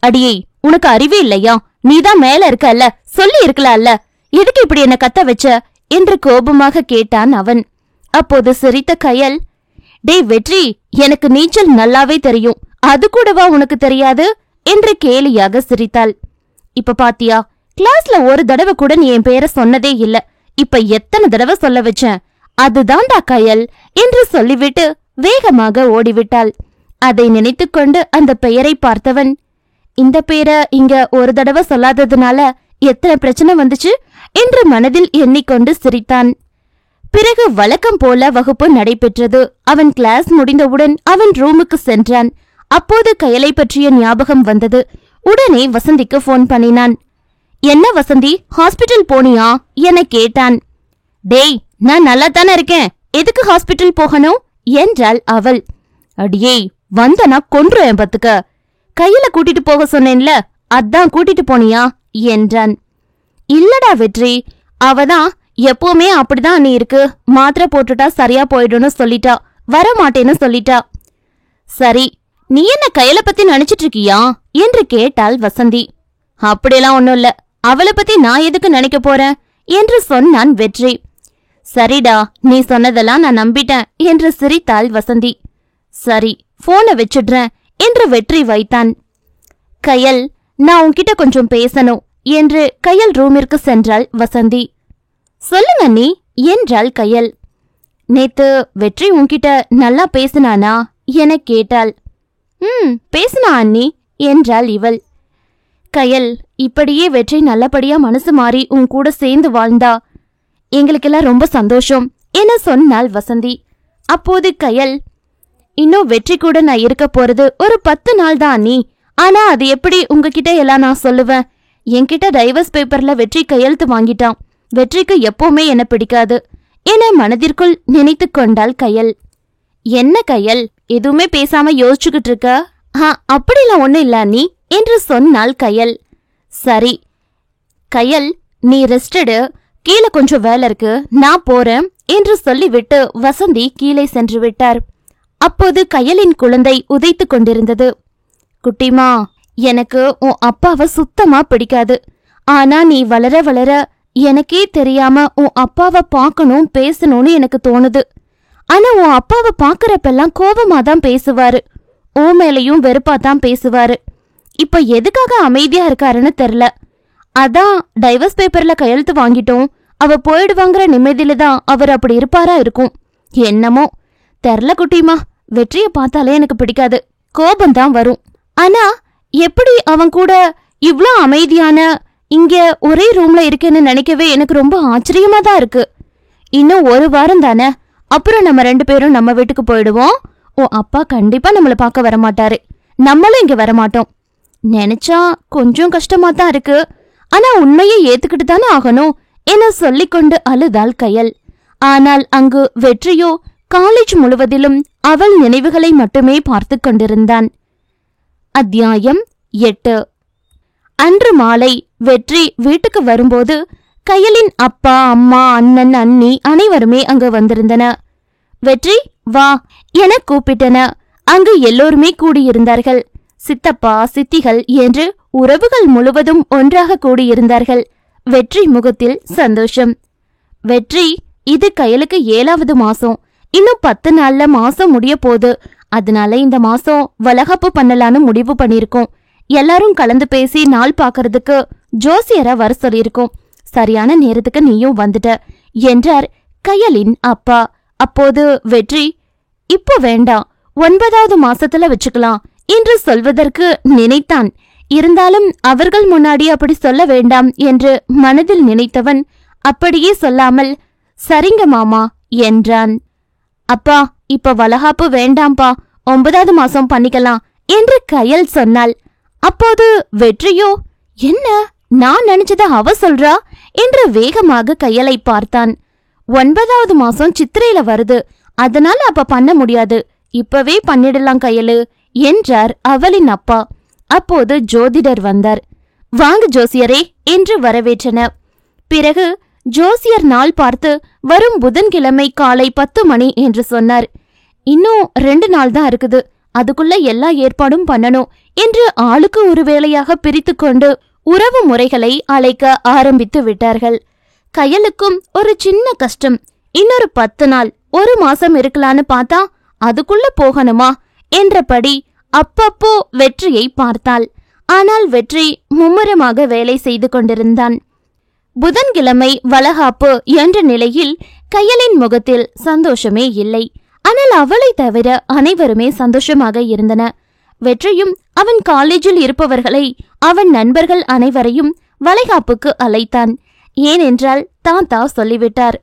அடியே, உனக்கு அறிவே இல்லையா? நீதான் மேல இருக்கல்ல, சொல்லி இருக்கலாம்ல, எதுக்கு இப்படி என்ன கத்த வச்ச என்று கோபமாக கேட்டான் அவன். அப்போது சிரித்த கையல், டேய் வெற்றி, எனக்கு நீச்சல் நல்லாவே தெரியும், அது கூடவா உனக்கு தெரியாது என்று கேலியாக சிரித்தாள். இப்ப பாத்தியா, கிளாஸ்ல ஒரு தடவை கூட நீ என் பேரை சொன்னதே இல்ல, இப்ப எத்தனை தடவை சொல்ல வச்சேன், அதுதான்டா கையல் என்று சொல்லிவிட்டு வேகமாக ஓடிவிட்டாள். அதை நினைத்துக்கொண்டு அந்த பெயரை பார்த்தவன், இந்த பேரை இங்க ஒரு தடவை சொல்லாததுனால எத்தனை பிரச்சனை வந்துச்சு என்று மனதில் எண்ணிக்கொண்டு சிரித்தான். பிறகு வழக்கம் போல வகுப்பு நடைபெற்றது. அவன் கிளாஸ் முடிந்தவுடன் அவன் ரூமுக்கு சென்றான். அப்போது கையலை பற்றிய ஞாபகம் வந்தது. உடனே வசந்திக்கு போன் பண்ணினான். என்ன வசந்தி, ஹாஸ்பிட்டல் போனியா என கேட்டான். டேய், நான் நல்லா தானே இருக்கேன், எதுக்கு ஹாஸ்பிட்டல் போகணும் என்றாள் அவள். அடியே, வந்தனா கொன்றுவேன் பத்துக்க, கையில கூட்டிட்டு போக சொன்னேன்ல, அதான் கூட்டிட்டு போனியா என்றான். இல்லடா வெற்றி, அவதான் எப்பவுமே அப்படிதான் நீ இருக்கு, மாத்திரை போட்டுட்டா சரியா போயிடும்னு சொல்லிட்டா, வர மாட்டேன்னு சொல்லிட்டா. சரி, நீ என்ன கையில பத்தி நினைச்சிட்டு இருக்கியா என்று கேட்டாள் வசந்தி. அப்படியெல்லாம் ஒண்ணும் இல்ல, அவளை பத்தி நான் எதுக்கு நினைக்க போறேன் என்று சொன்னான் வெற்றி. சரிடா, நீ சொன்னதெல்லாம் நான் நம்பிட்டேன் என்று சிரித்தாள் வசந்தி. சரி, போனை வச்சிடுறேன் என்று வெற்றி வைத்தான். கையல், நான் உன்கிட்ட கொஞ்சம் பேசணும் என்று கையல் ரூமிற்கு சென்றாள் வசந்தி. சொல்லுங்க நீ என்றாள் கையல். நேத்து வெற்றி உன்கிட்ட நல்லா பேசினானா என கேட்டாள். பேசினா அண்ணி என்றாள் இவள். கையல், இப்படியே வெற்றி நல்லபடியா மனசு மாறி உன் கூட சேர்ந்து வாழ்ந்தா எங்களுக்கெல்லாம் ரொம்ப சந்தோஷம் என சொன்னாள் வசந்தி. அப்போது கையல், இன்னும் வெற்றி கூட நான் இருக்க போறது ஒரு 10 நாள் தான் அண்ணி, ஆனா அது எப்படி உங்ககிட்ட எல்லாம் நான் சொல்லுவேன்? என்கிட்ட டைவர்ஸ் பேப்பர்ல வெற்றி கையெழுத்து வாங்கிட்டான், வெற்றிக்கு எப்பவுமே என்ன பிடிக்காது என மனதிற்குள் நினைத்து கொண்டாள் கையல். என்ன கையல், எதுவுமே பேசாம யோசிச்சுக்கிட்டு இருக்க? அப்படிலாம் ஒண்ணு இல்ல அண்ணி என்று சொன்னாள் கையல். சரி கையல், நீ ரெஸ்டடு, கீழே கொஞ்சம் வேலை இருக்கு, நான் போறேன், என்று சொல்லிவிட்டு வசந்தி கீழே சென்று விட்டார். அப்போது கயலின் குழந்தை உதைத்து கொண்டிருந்தது. குட்டிமா, எனக்கு உன் அப்பாவை சுத்தமா பிடிக்காது. ஆனா நீ வளர வளர எனக்கே தெரியாம உன் அப்பாவை பார்க்கணும் பேசணும்னு எனக்கு தோணுது. ஆனா உன் அப்பாவை பாக்குறப்பெல்லாம் கோபமாதான் பேசுவாரு, உன் மேலையும் வெறுப்பாதான் பேசுவாரு. இப்ப எதுக்காக அமைதியா இருக்காருன்னு தெரியல. அதான் டைவர்ஸ் பேப்பர்ல கையெழுத்து வாங்கிட்டோம், அவ போயிடுவாங்கிற நிம்மதியில தான் அவர் அப்படி இருப்பாரா இருக்கும். என்னமோ தெரியல குட்டிமா, வெற்றிய பார்த்தாலே எனக்கு பிடிக்காது, கோபம்தான் வரும். ஆனா எப்படி அவன் கூட இவ்ளோ அமைதியான இங்க ஒரே ரூம்ல இருக்கேன்னு நினைக்கவே எனக்கு ரொம்ப ஆச்சரியமா தான் இருக்கு. இன்னும் ஒரு வாரம் தானே, அப்புறம் நம்ம 2 பேரும் நம்ம வீட்டுக்கு போயிடுவோம். உன் அப்பா கண்டிப்பா நம்மள பார்க்க வரமாட்டாரு, நம்மளும் இங்க வரமாட்டோம். நினைச்சா கொஞ்சம் கஷ்டமா தான் இருக்கு, ஆனா உண்மையை ஏத்துக்கிட்டு தானே ஆகணும் என சொல்லிக்கொண்டு அழுதாள் கயல். ஆனால் அங்கு வெற்றியோ காலேஜ் முழுவதிலும் அவள் நினைவுகளை மட்டுமே பார்த்து கொண்டிருந்தான். அத்தியாயம் 8. அன்று மாலை வெற்றி வீட்டுக்கு வரும்போது கயலின் அப்பா, அம்மா, அண்ணன், அண்ணி அனைவருமே அங்கு வந்திருந்தன. வெற்றி வா என கூப்பிட்டன. அங்கு எல்லோருமே கூடியிருந்தார்கள். சித்தப்பா, சித்திகள் என்று உறவுகள் முழுவதும் ஒன்றாக கூடியிருந்தார்கள். வெற்றி முகத்தில் சந்தோஷம். வெற்றி, இது கயலுக்கு 7வது மாசம், இன்னும் 10 நாள்ல மாசம் முடிய போகுது. அதனால இந்த மாசம் வளகாப்பு பண்ணலான்னு முடிவு பண்ணிருக்கோம். எல்லாரும் கலந்து பேசி நாள் பாக்கிறதுக்கு ஜோசியரை வர சொல்லியிருக்கோம். சரியான நேரத்துக்கு நீயும் வந்துட்ட என்றார் கயலின் அப்பா. அப்போது வெற்றி, இப்போ வேண்டாம், 9வது மாசத்துல வச்சுக்கலாம் என்று சொல்வதற்கு நினைத்தான். இருந்தாலும் அவர்கள் முன்னாடி அப்படி சொல்ல வேண்டாம் என்று மனதில் நினைத்தவன் அப்படியே சொல்லாமல் சரிங்க மாமா என்றான். அப்பா, இப்ப வளகாப்பு வேண்டாம்பா, 9வது மாசம் பண்ணிக்கலாம் என்று கயல் சொன்னாள். அப்போது வெற்றியோ, என்ன நான் நினைச்சத அவ சொல்றா என்று வேகமாக கயலை பார்த்தான். 9வது மாசம் சித்திரையில வருது, அதனால அப்ப பண்ண முடியாது, இப்பவே பண்ணிடலாம் கயலு என்றார் அவளின் அப்பா. அப்போது ஜோதிடர் வந்தார். வாங்க ஜோசியரே என்று வரவேற்றன. பிறகு ஜோசியர் நாள் பார்த்து வரும் புதன்கிழமை காலை 10 மணி என்று சொன்னார். இன்னும் 2 நாள் தான் இருக்குது, அதுக்குள்ள எல்லா ஏற்பாடும் பண்ணணும் என்று ஆளுக்கு ஒரு வேளையாக பிரித்து கொண்டு உறவு முறைகளை அழைக்க ஆரம்பித்து விட்டார்கள். கயலுக்கும் ஒரு சின்ன கஷ்டம். இன்னொரு 10 நாள், 1 மாசம் இருக்கலான்னு பார்த்தா அதுக்குள்ள போகணுமா என்றபடி அப்பப்போ வெற்றியை பார்த்தாள். ஆனால் வெற்றி மும்முரமாக வேலை செய்து கொண்டிருந்தான். புதன்கிழமை வளகாப்பு என்ற நிலையில் கயலின் முகத்தில் சந்தோஷமே இல்லை. ஆனால் அவளை தவிர அனைவருமே சந்தோஷமாக இருந்தன. வெற்றியும் அவன் காலேஜில் இருப்பவர்களை, அவன் நண்பர்கள் அனைவரையும் வளைகாப்புக்கு அழைத்தான். ஏனென்றால் தாத்தா சொல்லிவிட்டார்,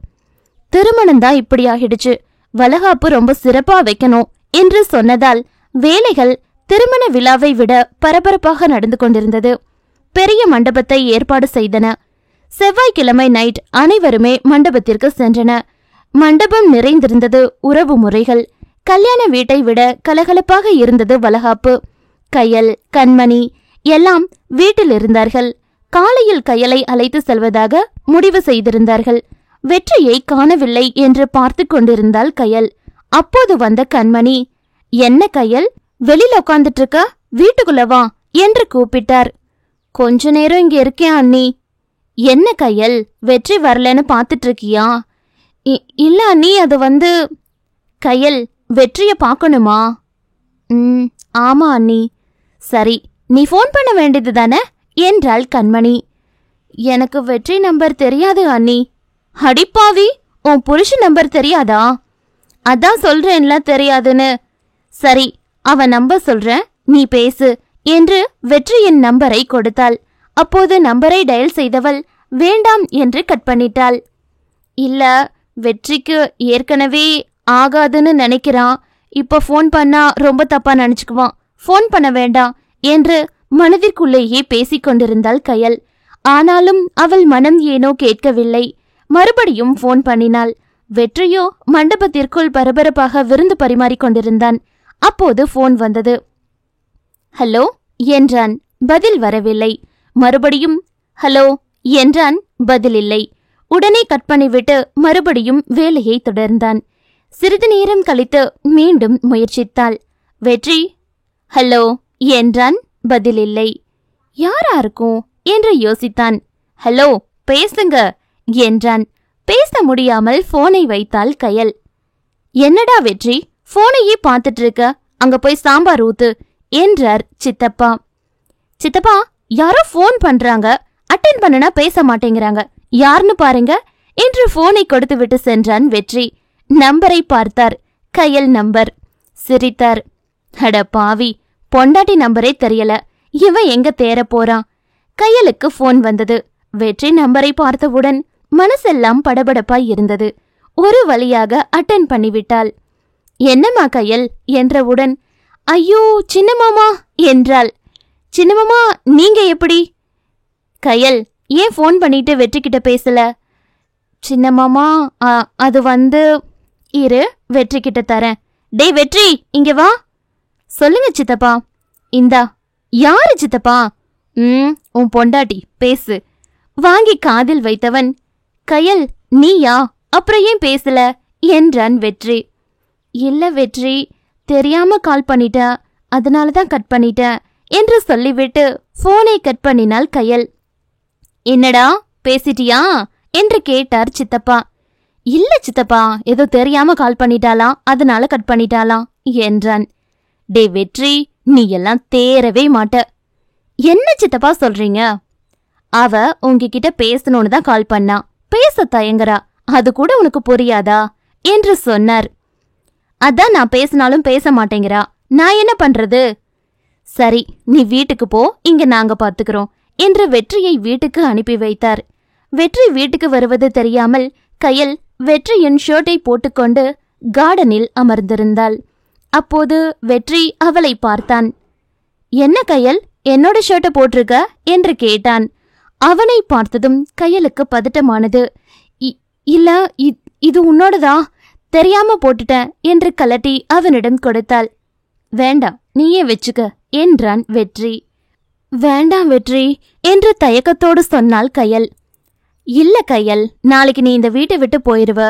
திருமணம்தான் இப்படி ஆகிடுச்சு, வளகாப்பு ரொம்ப சிறப்பா வைக்கணும் என்று சொன்னதால் வேலைகள் திருமண விழாவை விட பரபரப்பாக நடந்து கொண்டிருந்தது. பெரிய மண்டபத்தை ஏற்பாடு செய்தன. செவ்வாய்க்கிழமை நைட் அனைவருமே மண்டபத்திற்கு சென்றன. மண்டபம் நிறைந்திருந்தது உறவு முறைகள். கல்யாண வீட்டை விட கலகலப்பாக இருந்தது வளகாப்பு. கயல், கண்மணி எல்லாம் வீட்டில் இருந்தார்கள். காலையில் கயலை அழைத்து செல்வதாக முடிவு செய்திருந்தார்கள். வெற்றியை காணவில்லை என்று பார்த்து கொண்டிருந்தாள் கயல். அப்போது வந்த கண்மணி, என்ன கயல், வெளியில உட்கார்ந்துட்டு இருக்க, வீட்டுக்குள்ள வா என்று கூப்பிட்டார். கொஞ்ச நேரம் இங்க இருக்கேன் அண்ணி. என்ன கயல், வெற்றி வரலன்னு பாத்துட்டு இருக்கியா? இல்ல அண்ணி, அது கயல், வெற்றிய பாக்கணுமா? ஆமா அண்ணி. சரி, நீ போன் பண்ண வேண்டியது தானே என்றாள் கண்மணி. எனக்கு வெற்றி நம்பர் தெரியாது அண்ணி. அடிப்பாவி, உன் புருஷ நம்பர் தெரியாதா? அதான் சொல்றேன்ல தெரியாதுன்னு. சரி, அவன் நம்பர் சொல்றேன், நீ பேசு என்று வெற்றியின் நம்பரை கொடுத்தாள். அப்போது நம்பரை டயல் செய்தவள் வேண்டாம் என்று கட் பண்ணிட்டாள். இல்ல, வெற்றிக்கு ஏற்கனவே ஆகாதுன்னு நினைக்கிறான், இப்ப போன் பண்ணா ரொம்ப தப்பா நினைச்சுக்குவான், போன் பண்ண வேண்டாம் என்று மனதிற்குள்ளேயே பேசிக்கொண்டிருந்தாள் கயல். ஆனாலும் அவள் மனம் ஏனோ கேட்கவில்லை. மறுபடியும் போன் பண்ணினாள். வெற்றியோ மண்டபத்திற்குள் பரபரப்பாக விருந்து பரிமாறிக்கொண்டிருந்தான். அப்போது போன் வந்தது. ஹலோ என்றான். பதில் வரவில்லை. மறுபடியும் ஹலோ என்றான். பதில் இல்லை. உடனே கட் பண்ணிவிட்டு மறுபடியும் வேலையை தொடர்ந்தான். சிறிது நேரம் கழித்து மீண்டும் முயற்சித்தாள். வெற்றி, ஹலோ என்றான். பதில் இல்லை. யாரா இருக்கும் என்று யோசித்தான். ஹலோ, பேசுங்க என்றான். பேச முடியாமல் போனை வைத்தாள் கயல். என்னடா வெற்றி, போனையே பார்த்துட்டு இருக்க, அங்க போய் சாம்பார் ஊத்து என்றார் சித்தப்பா. சித்தப்பா, யாரோ போன் பண்றாங்க, அட்டென்ட் பண்ணனா பேச மாட்டேங்கிறாங்க, யாருன்னு பாருங்க என்று போனை கொடுத்து விட்டு சென்றான் வெற்றி. நம்பரை பார்த்தார். கயல் நம்பர். சிரித்தார். அட பாவி, பொண்டாட்டி நம்பரே தெரியல, இவன் எங்க தேர போறான். கயலுக்கு போன் வந்தது. வெற்றி நம்பரை பார்த்தவுடன் மனசெல்லாம் படபடப்பாய் இருந்தது. ஒரு வழியாக அட்டென்ட் பண்ணிவிட்டாள். என்னம்மா கயல் என்றவுடன், ஐயோ சின்னமாமா என்றாள். சின்னமாமா, நீங்க எப்படி? கயல், ஏன் போன் பண்ணிட்டு வெற்றி கிட்ட பேசல? சின்னமாமா, அது வந்து, இரு வெற்றி கிட்ட தரேன். டே வெற்றி, இங்க வா. சொல்லுங்க சித்தப்பா. இந்தா. யாரு சித்தப்பா? உன் பொண்டாட்டி, பேசு. வாங்கி காதில் வைத்தவன், கயல் நீயா, அப்புறம் ஏன் பேசல என்றான் வெற்றி. இல்ல வெற்றி, தெரியாம கால் பண்ணிட்ட, அதனாலதான் கட் பண்ணிட்ட என்று சொல்லிவிட்டு போனை கட் பண்ணினாள் கயல். என்னடா பேசிட்டியா என்று கேட்டார் சித்தப்பா. இல்ல சித்தப்பா, ஏதோ தெரியாம கால் பண்ணிட்டாலாம், அதனால கட் பண்ணிட்டாலாம் என்றான். டே வெற்றி, நீ எல்லாம் தேரவே மாட்ட. என்ன சித்தப்பா சொல்றீங்க? அவ உங்ககிட்ட பேசணும்னு தான் கால் பண்ணா, பேச தயங்குறா, அது கூட உனக்கு புரியாதா என்று சொன்னார். அதான் நான் பேசினாலும் பேச மாட்டேங்கிறா, நான் என்ன பண்றது? சரி, நீ வீட்டுக்கு போ, இங்க நாங்க பாத்துக்கிறோம் என்று வெற்றியை வீட்டுக்கு அனுப்பி வைத்தார். வெற்றி வீட்டுக்கு வருவது தெரியாமல் கயல் வெற்றியின் ஷர்ட்டை போட்டுக்கொண்டு கார்டனில் அமர்ந்திருந்தாள். அப்போது வெற்றி அவளை பார்த்தான். என்ன கயல், என்னோட ஷர்ட்டை போட்டிருக்க என்று கேட்டான். அவனை பார்த்ததும் கயலுக்கு பதட்டமானது. இல்ல, இது உன்னோடதா, தெரியாம போட்டுட்டேன் என்று கலட்டி அவனிடம் கொடுத்தாள். வேண்டாம், நீயே வச்சுக்க என்றான் வெற்றி. வேண்டாம் வெற்றி என்று தயக்கத்தோடு சொன்னாள் கயல். இல்ல கயல், நாளைக்கு நீ இந்த வீட்டை விட்டு போயிருவ,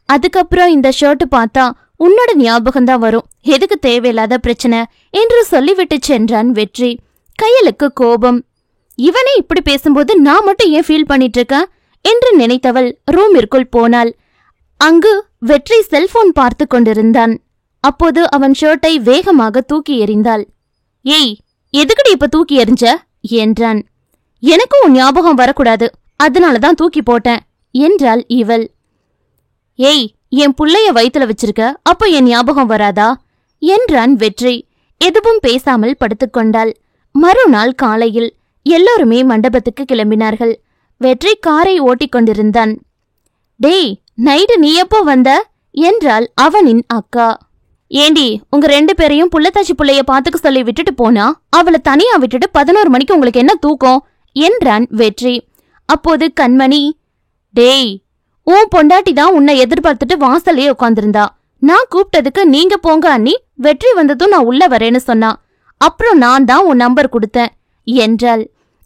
அதுக்கப்புறம் இந்த ஷர்ட் பார்த்தா உன்னோட ஞாபகம்தான் வரும், எதுக்கு தேவையில்லாத பிரச்சனை என்று சொல்லிவிட்டு சென்றான் வெற்றி. கயலுக்கு கோபம். இவனே இப்படி பேசும்போது நான் மட்டும் ஏன் ஃபீல் பண்ணிட்டு இருக்கேன் என்று நினைத்தவள் ரூமிற்குள் போனாள். அங்கு வெற்றி செல்போன் பார்த்து கொண்டிருந்தான். அப்போது அவன் ஷர்ட்டை வேகமாக தூக்கி எறிந்தாள். ஏய், எதுக்குடி இப்ப தூக்கி எறிஞ்ச என்றான். எனக்கும் உன் ஞாபகம் வரக்கூடாது, அதனாலதான் தூக்கி போட்டேன் என்றாள் இவள். ஏய், என் புள்ளைய வயித்துல வச்சிருக்க, அப்ப என் ஞாபகம் வராதா என்றான் வெற்றி. எதுவும் பேசாமல் படுத்துக்கொண்டாள். மறுநாள் காலையில் எல்லோருமே மண்டபத்துக்கு கிளம்பினார்கள். வெற்றி காரை ஓட்டிக் கொண்டிருந்தான். டேய், நைட்டு நீ எப்போ வந்த என்றாள் அவனின் அக்கா. ஏண்டி, உங்க 2 பேரையும் புள்ளத்தாச்சி புள்ளைய பாத்துக்க சொல்லி விட்டுட்டு போனா, அவளை தனியா விட்டுட்டு 11 மணிக்கு உங்களுக்கு என்ன தூக்கம் என்றான் வெற்றி. அப்போது கண்மணி, டேய், உன் பொண்டாட்டி தான் உன்னை எதிர்பார்த்துட்டு வாசலே உட்கார்ந்திருந்தா, நான் கூப்பிட்டதுக்கு நீங்க போங்க அண்ணி, வெற்றி வந்ததும் நான் உள்ள வரேன்னு சொன்னா, அப்புறம் நான் தான் உன் நம்பர் கொடுத்தேன் என்றாள்.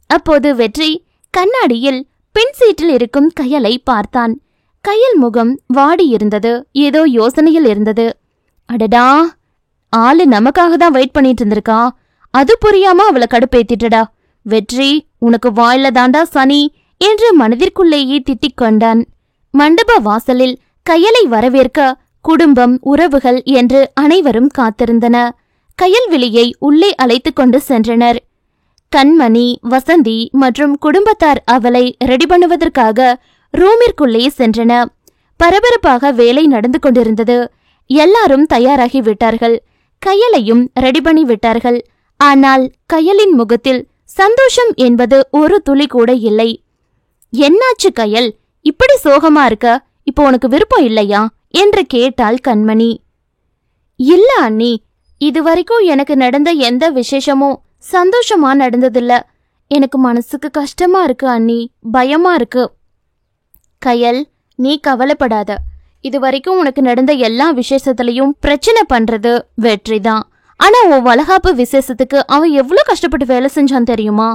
அப்போது வெற்றி கண்ணாடியில் பின் சீட்டில் இருக்கும் கயலை பார்த்தான். கயல் முகம் வாடி இருந்தது, ஏதோ யோசனையில் இருந்தது. அடடா, ஆளு நமக்காக தான் வெயிட் பண்ணிட்டு இருந்திருக்கா, அது புரியாம அவளை கடுப்பேத்திட்டடா. வெற்றி, உனக்கு வாயில தாண்டா சனி என்று மனதிற்குள்ளேயே திட்டிக் கொண்டான். மண்டப வாசலில் கயலை வரவேற்க குடும்பம், உறவுகள் என்று அனைவரும் காத்திருந்தன. கயல்விழியை உள்ளே அழைத்து கொண்டு சென்றனர். கண்மணி, வசந்தி மற்றும் குடும்பத்தார் அவளை ரெடி பண்ணுவதற்காக ரூமிற்குள்ளே சென்றன. பரபரப்பாக வேலை நடந்து கொண்டிருந்தது. எல்லாரும் தயாராகி விட்டார்கள். கயலையும் ரெடி பண்ணி விட்டார்கள். ஆனால் கயலின் முகத்தில் சந்தோஷம் என்பது ஒரு துளி கூட இல்லை. என்னாச்சு கயல், இப்படி சோகமா இருக்க, இப்போ உனக்கு விருப்பம் இல்லையா என்று கேட்டாள் கண்மணி. இல்ல அண்ணி, இதுவரைக்கும் எனக்கு நடந்த எந்த விசேஷமும் சந்தோஷமா நடந்ததில்ல. எனக்கு மனசுக்கு கஷ்டமா இருக்கு அண்ணி, பயமா இருக்கு. கயல், நீ கவலைப்படாத. இதுவரைக்கும் உனக்கு நடந்த எல்லா விசேஷத்திலையும் பிரச்சனை பண்றது வெற்றிதான். ஆனா உன் வளகாப்பு விசேஷத்துக்கு அவன் எவ்வளவு கஷ்டப்பட்டு வேலை செஞ்சான் தெரியுமா?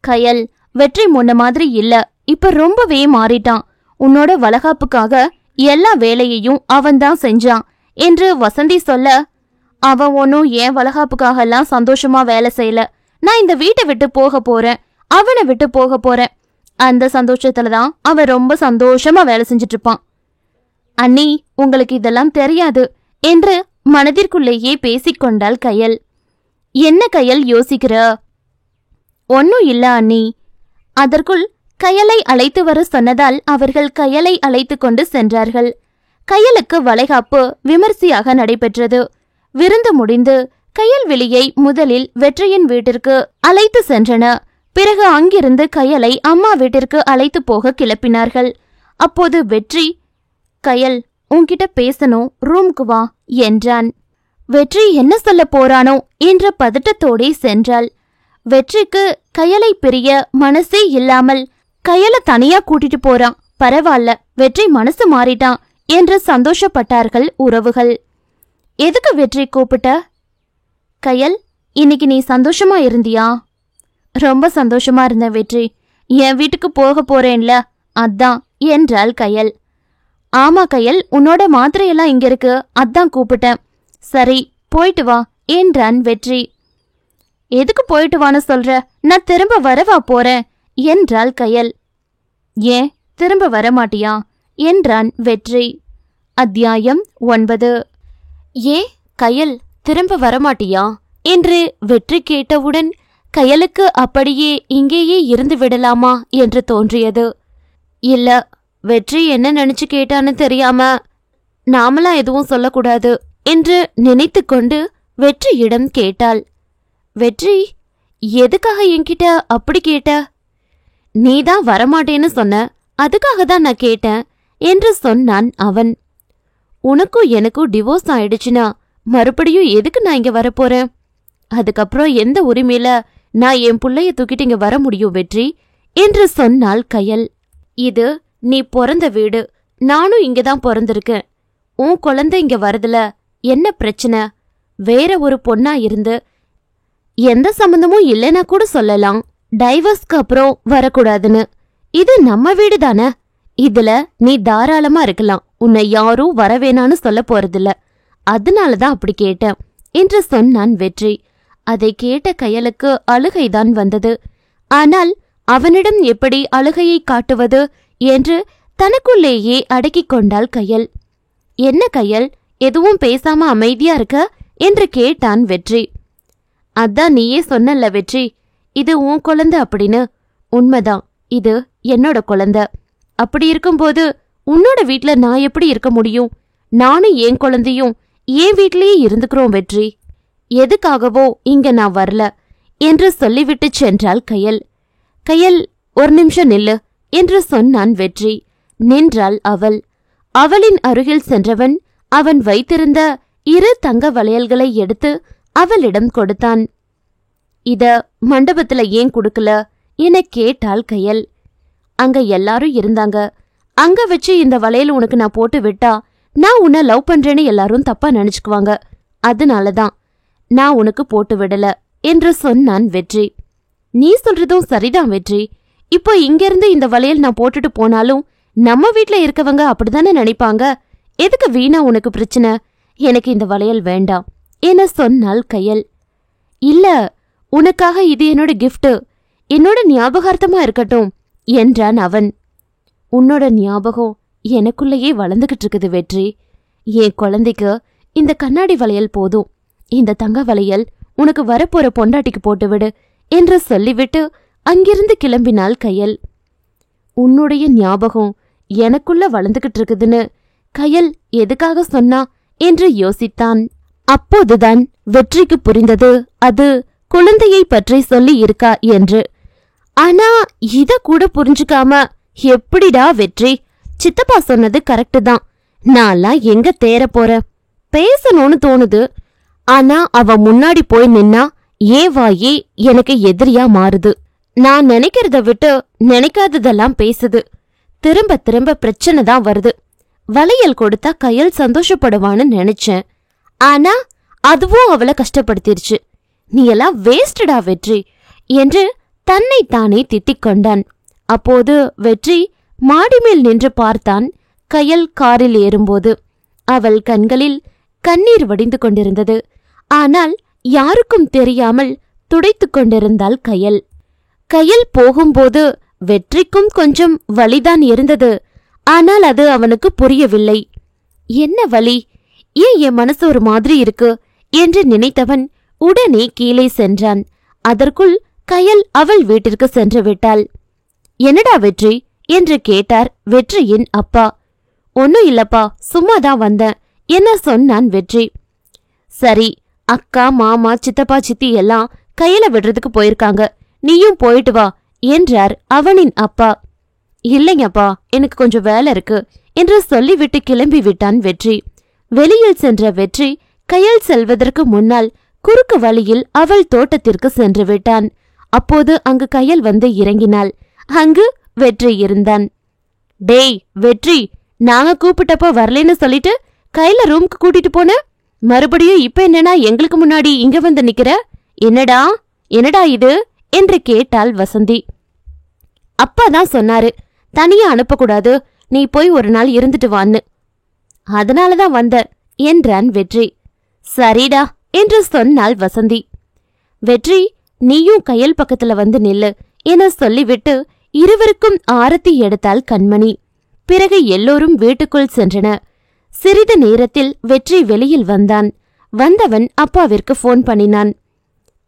கயல், வெற்றி முன்ன மாதிரி இல்ல, இப்ப ரொம்பவே மாறிட்டான். உன்னோட வளகாப்புக்காக எல்லா வேலையையும் அவன்தான் செஞ்சான் என்று வசந்தி சொல்ல, அவன் ஒன்னும் என் வளகாப்புக்காக எல்லாம் சந்தோஷமா வேலை செய்யல. நான் இந்த வீட்டை விட்டு போக போறேன், அவனை விட்டு போக போறேன். அந்த சந்தோஷத்துலதான் அவன் ரொம்ப சந்தோஷமா வேலை செஞ்சிட்டு இருப்பான். அண்ணி, உங்களுக்கு இதெல்லாம் தெரியாது என்று மனதிற்குள்ளேயே பேசிக்கொண்டாள் கயல். என்ன கயல் யோசிக்கிற? ஒன்னும் இல்ல அண்ணி. அதற்குள் கயலை அழைத்து வர சொன்னதால் அவர்கள் கயலை அழைத்து கொண்டு சென்றார்கள். கயலுக்கு வளைகாப்பு விமர்சையாக நடைபெற்றது. விருந்து முடிந்து கயல்விழியை முதலில் வெற்றியின் வீட்டிற்கு அழைத்து சென்றன. பிறகு அங்கிருந்து கயலை அம்மா வீட்டிற்கு அழைத்து போக கிளப்பினார்கள். அப்போது வெற்றி, கயல், உன்கிட்ட பேசணும், ரூமுக்கு வா என்றான். வெற்றி என்ன சொல்ல போறானோ என்ற பதட்டத்தோடே சென்றாள். வெற்றிக்கு கயலை பிரிய மனசே இல்லாமல் கயலை தனியா கூட்டிட்டு போறான், பரவாயில்ல, வெற்றி மனசு மாறிட்டான் என்று சந்தோஷப்பட்டார்கள் உறவுகள். எதுக்கு வெற்றி கூப்பிட்ட? கயல், இன்னைக்கு நீ சந்தோஷமா இருந்தியா? ரொம்ப சந்தோஷமா இருந்த வெற்றி, என் வீட்டுக்கு போக போறேன்ல, அதான் என்றாள் கயல். ஆமா கயல், உன்னோட மாத்திரையெல்லாம் இங்க இருக்கு, அதான் கூப்பிட்டேன். சரி, போயிட்டு வா என்றான் வெற்றி. எதுக்கு போயிட்டு வான்னு சொல்ற? நான் திரும்ப வரவா போறேன் என்றாள் கயல். ஏன் திரும்ப வரமாட்டியா என்றான் வெற்றி. அத்தியாயம் 9. ஏன் கயல் திரும்ப வரமாட்டியா என்று வெற்றி கேட்டவுடன் கயலுக்கு அப்படியே இங்கேயே இருந்து விடலாமா என்று தோன்றியது. இல்ல, வெற்றி என்ன நினைச்சு கேட்டான்னு தெரியாம நாமளா எதுவும் சொல்லக்கூடாது என்று நினைத்து கொண்டு வெற்றியிடம் கேட்டாள். வெற்றி, எதுக்காக என்கிட்ட அப்படி கேட்ட? நீதான் வரமாட்டேன்னு சொன்ன, அதுக்காக தான் நான் கேட்டேன் என்று சொன்னான் அவன். உனக்கும் எனக்கும் டிவோர்ஸ் ஆயிடுச்சுன்னா மறுபடியும் எதுக்கு நான் இங்க வரப்போறேன்? அதுக்கப்புறம் எந்த உரிமையில நான் என் புள்ளைய தூக்கிட்டு இங்க வர முடியும் வெற்றி என்று சொன்னாள் கயல். இது நீ பிறந்த வீடு, நானும் இங்கதான் பிறந்திருக்கேன். உன் குழந்தை இங்க வரதுல என்ன பிரச்சனை? வேற ஒரு பொண்ணா இருந்து எந்த சம்பந்தமும் இல்லைன்னா கூட சொல்லலாம், டைவர்ஸ்க்கு அப்புறம் வரக்கூடாதுன்னு. இது நம்ம வீடு தானே, இதுல நீ தாராளமா இருக்கலாம், உன்னை யாரும் வரவேணான்னு சொல்ல போறதில்ல, அதனாலதான் அப்படி கேட்டேன் என்று சொன்னான் வெற்றி. அதை கேட்ட கயலுக்கு அழுகைதான் வந்தது. ஆனால் அவனிடம் எப்படி அழுகையை காட்டுவது என்று தனக்குள்ளேயே அடக்கிக் கொண்டாள் கயல். என்ன கயல், எதுவும் பேசாம அமைதியா இருக்க என்று கேட்டான் வெற்றி. அதான் நீயே சொன்னல்ல வெற்றி, இது உன் குழந்தை அப்படின்னு. உண்மைதான், இது என்னோட குழந்தை. அப்படி இருக்கும்போது உன்னோட வீட்ல நான் எப்படி இருக்க முடியும்? நானும் என் குழந்தையும் என் வீட்லயே இருந்துக்கிறோம் வெற்றி. எதுக்காகவோ இங்க நான் வரல என்று சொல்லிவிட்டு சென்றாள் கயல். கயல், ஒரு நிமிஷம் நில்லு என்று சொன்னான் வெற்றி. நின்றாள் அவள். அவளின் அருகில் சென்றவன் அவன் வைத்திருந்த 2 தங்க வளையல்களை எடுத்து அவளிடம் கொடுத்தான். இத மண்டபத்துல ஏன் கொடுக்கல என கேட்டாள் கயல். அங்க எல்லாரும் இருந்தாங்க, அங்க வச்சு இந்த வளையல் உனக்கு நான் போட்டு விட்டா நான் உன்னை லவ் பண்றேன்னு எல்லாரும் தப்பா நினைச்சுக்குவாங்க, அதனாலதான் நான் உனக்கு போட்டு விடல என்று சொன்னான் வெற்றி. நீ சொல்றதும் சரிதான் வெற்றி. இப்போ இங்கிருந்து இந்த வளையல் நான் போட்டுட்டு போனாலும் நம்ம வீட்ல இருக்கவங்க அப்படித்தானே நினைப்பாங்க. எதுக்கு வீணா உனக்கு பிரச்சனை? எனக்கு இந்த வளையல் வேண்டாம் என சொன்னாள் கயல். இல்ல, உனக்காக இது என்னோட கிஃப்ட், என்னோட ஞாபகார்த்தமா இருக்கட்டும் என்றான் அவன். உன்னோட ஞாபகம் எனக்குள்ளேயே வளர்ந்துகிட்டு இருக்குது வெற்றி. என் குழந்தைக்கு இந்த கண்ணாடி வளையல் போதும், இந்த தங்க வளையல் உனக்கு வரப்போற பொண்டாட்டிக்கு போட்டுவிடு என்று சொல்லிவிட்டு அங்கிருந்து கிளம்பினாள் கயல். உன்னுடைய ஞாபகம் எனக்குள்ள வளர்ந்துகிட்டு இருக்குதுன்னு கயல் எதுக்காக சொன்னா என்று யோசித்தான். அப்போதுதான் வெற்றிக்கு புரிந்தது அது குழந்தையை பற்றி சொல்லி இருக்கா என்று. ஆனா இத கூட புரிஞ்சுக்காம எப்படிடா வெற்றி? சித்தப்பா சொன்னது கரெக்டு தான், நான்லாம் எங்க தேர போறேன்? பேசணும்னு தோணுது, ஆனா அவ முன்னாடி போய் நின்னா ஏன் வாயே எனக்கு எதிரியா மாறுது. நான் நினைக்கிறத விட்டு நினைக்காததெல்லாம் பேசுது. திரும்ப திரும்ப பிரச்சனை தான் வருது. வளையல் கொடுத்தா கயல் சந்தோஷப்படுவான்னு நினைச்சேன், ஆனா அதுவும் அவளை கஷ்டப்படுத்திருச்சு. நீ எல்லாம் வேஸ்டடா வெற்றி என்று தன்னை தானே திட்டிக் கொண்டான். அப்போது வெற்றி மாடிமேல் நின்று பார்த்தான். கயல் காரில் ஏறும்போது அவள் கண்களில் கண்ணீர் வடிந்து கொண்டிருந்தது. ஆனால் யாருக்கும் தெரியாமல் துடைத்துக் கொண்டிருந்தாள் கயல். கயல் போகும்போது வெற்றிக்கும் கொஞ்சம் வலிதான் இருந்தது. ஆனால் அது அவனுக்கு புரியவில்லை. என்ன வலி? ஏன் என் மனசு ஒரு மாதிரி இருக்கு என்று நினைத்தவன் உடனே கீழே சென்றான். அதற்குள் கயல் அவள் வீட்டிற்கு சென்று விட்டாள். என்னடா வெற்றி என்று கேட்டார் வெற்றியின் அப்பா. ஒன்னும் இல்லப்பா, சும்மாதான் வந்தேன் என்ன சொன்னான் வெற்றி. சரி, அக்கா மாமா சித்தப்பா சித்தி எல்லாம் கையில விடுறதுக்கு போயிருக்காங்க, நீயும் போயிட்டு வா என்றார் அவனின் அப்பா. இல்லைங்கப்பா, எனக்கு கொஞ்சம் வேலை இருக்கு என்று சொல்லிவிட்டு கிளம்பி விட்டான் வெற்றி. வெளியில் சென்ற வெற்றி கயல் செல்வதற்கு முன்னால் குறுக்கு வழியில் அவள் தோட்டத்திற்கு சென்று விட்டான். அப்போது அங்கு கயல் வந்து இறங்கினாள். அங்கு வெற்றி இருந்தான். டேய் வெற்றி, நாங்க கூப்பிட்டப்ப வரலன்னு சொல்லிட்டு கையில ரூம்க்கு கூட்டிட்டு போன, மறுபடியும் இப்ப என்னன்னா எங்களுக்கு முன்னாடி இங்க வந்து நிக்கிற? என்னடா என்னடா இது என்று கேட்டாள் வசந்தி. அப்பாதான் சொன்னாரு, தனியா அனுப்பக்கூடாது, நீ போய் ஒரு நாள் இருந்துட்டு வான்னு. அதனாலதான் வந்த என்றான் வெற்றி. சரிடா என்று சொன்னாள் வசந்தி. வெற்றி, நீயும் கயல் பக்கத்துல வந்து நில்லு என சொல்லிவிட்டு இருவருக்கும் ஆரத்தி எடுத்தாள் கண்மணி. பிறகு எல்லோரும் வீட்டுக்குள் சென்றனர். சிறிது நேரத்தில் வெற்றி வெளியில் வந்தான். வந்தவன் அப்பாவிற்கு போன் பண்ணினான்.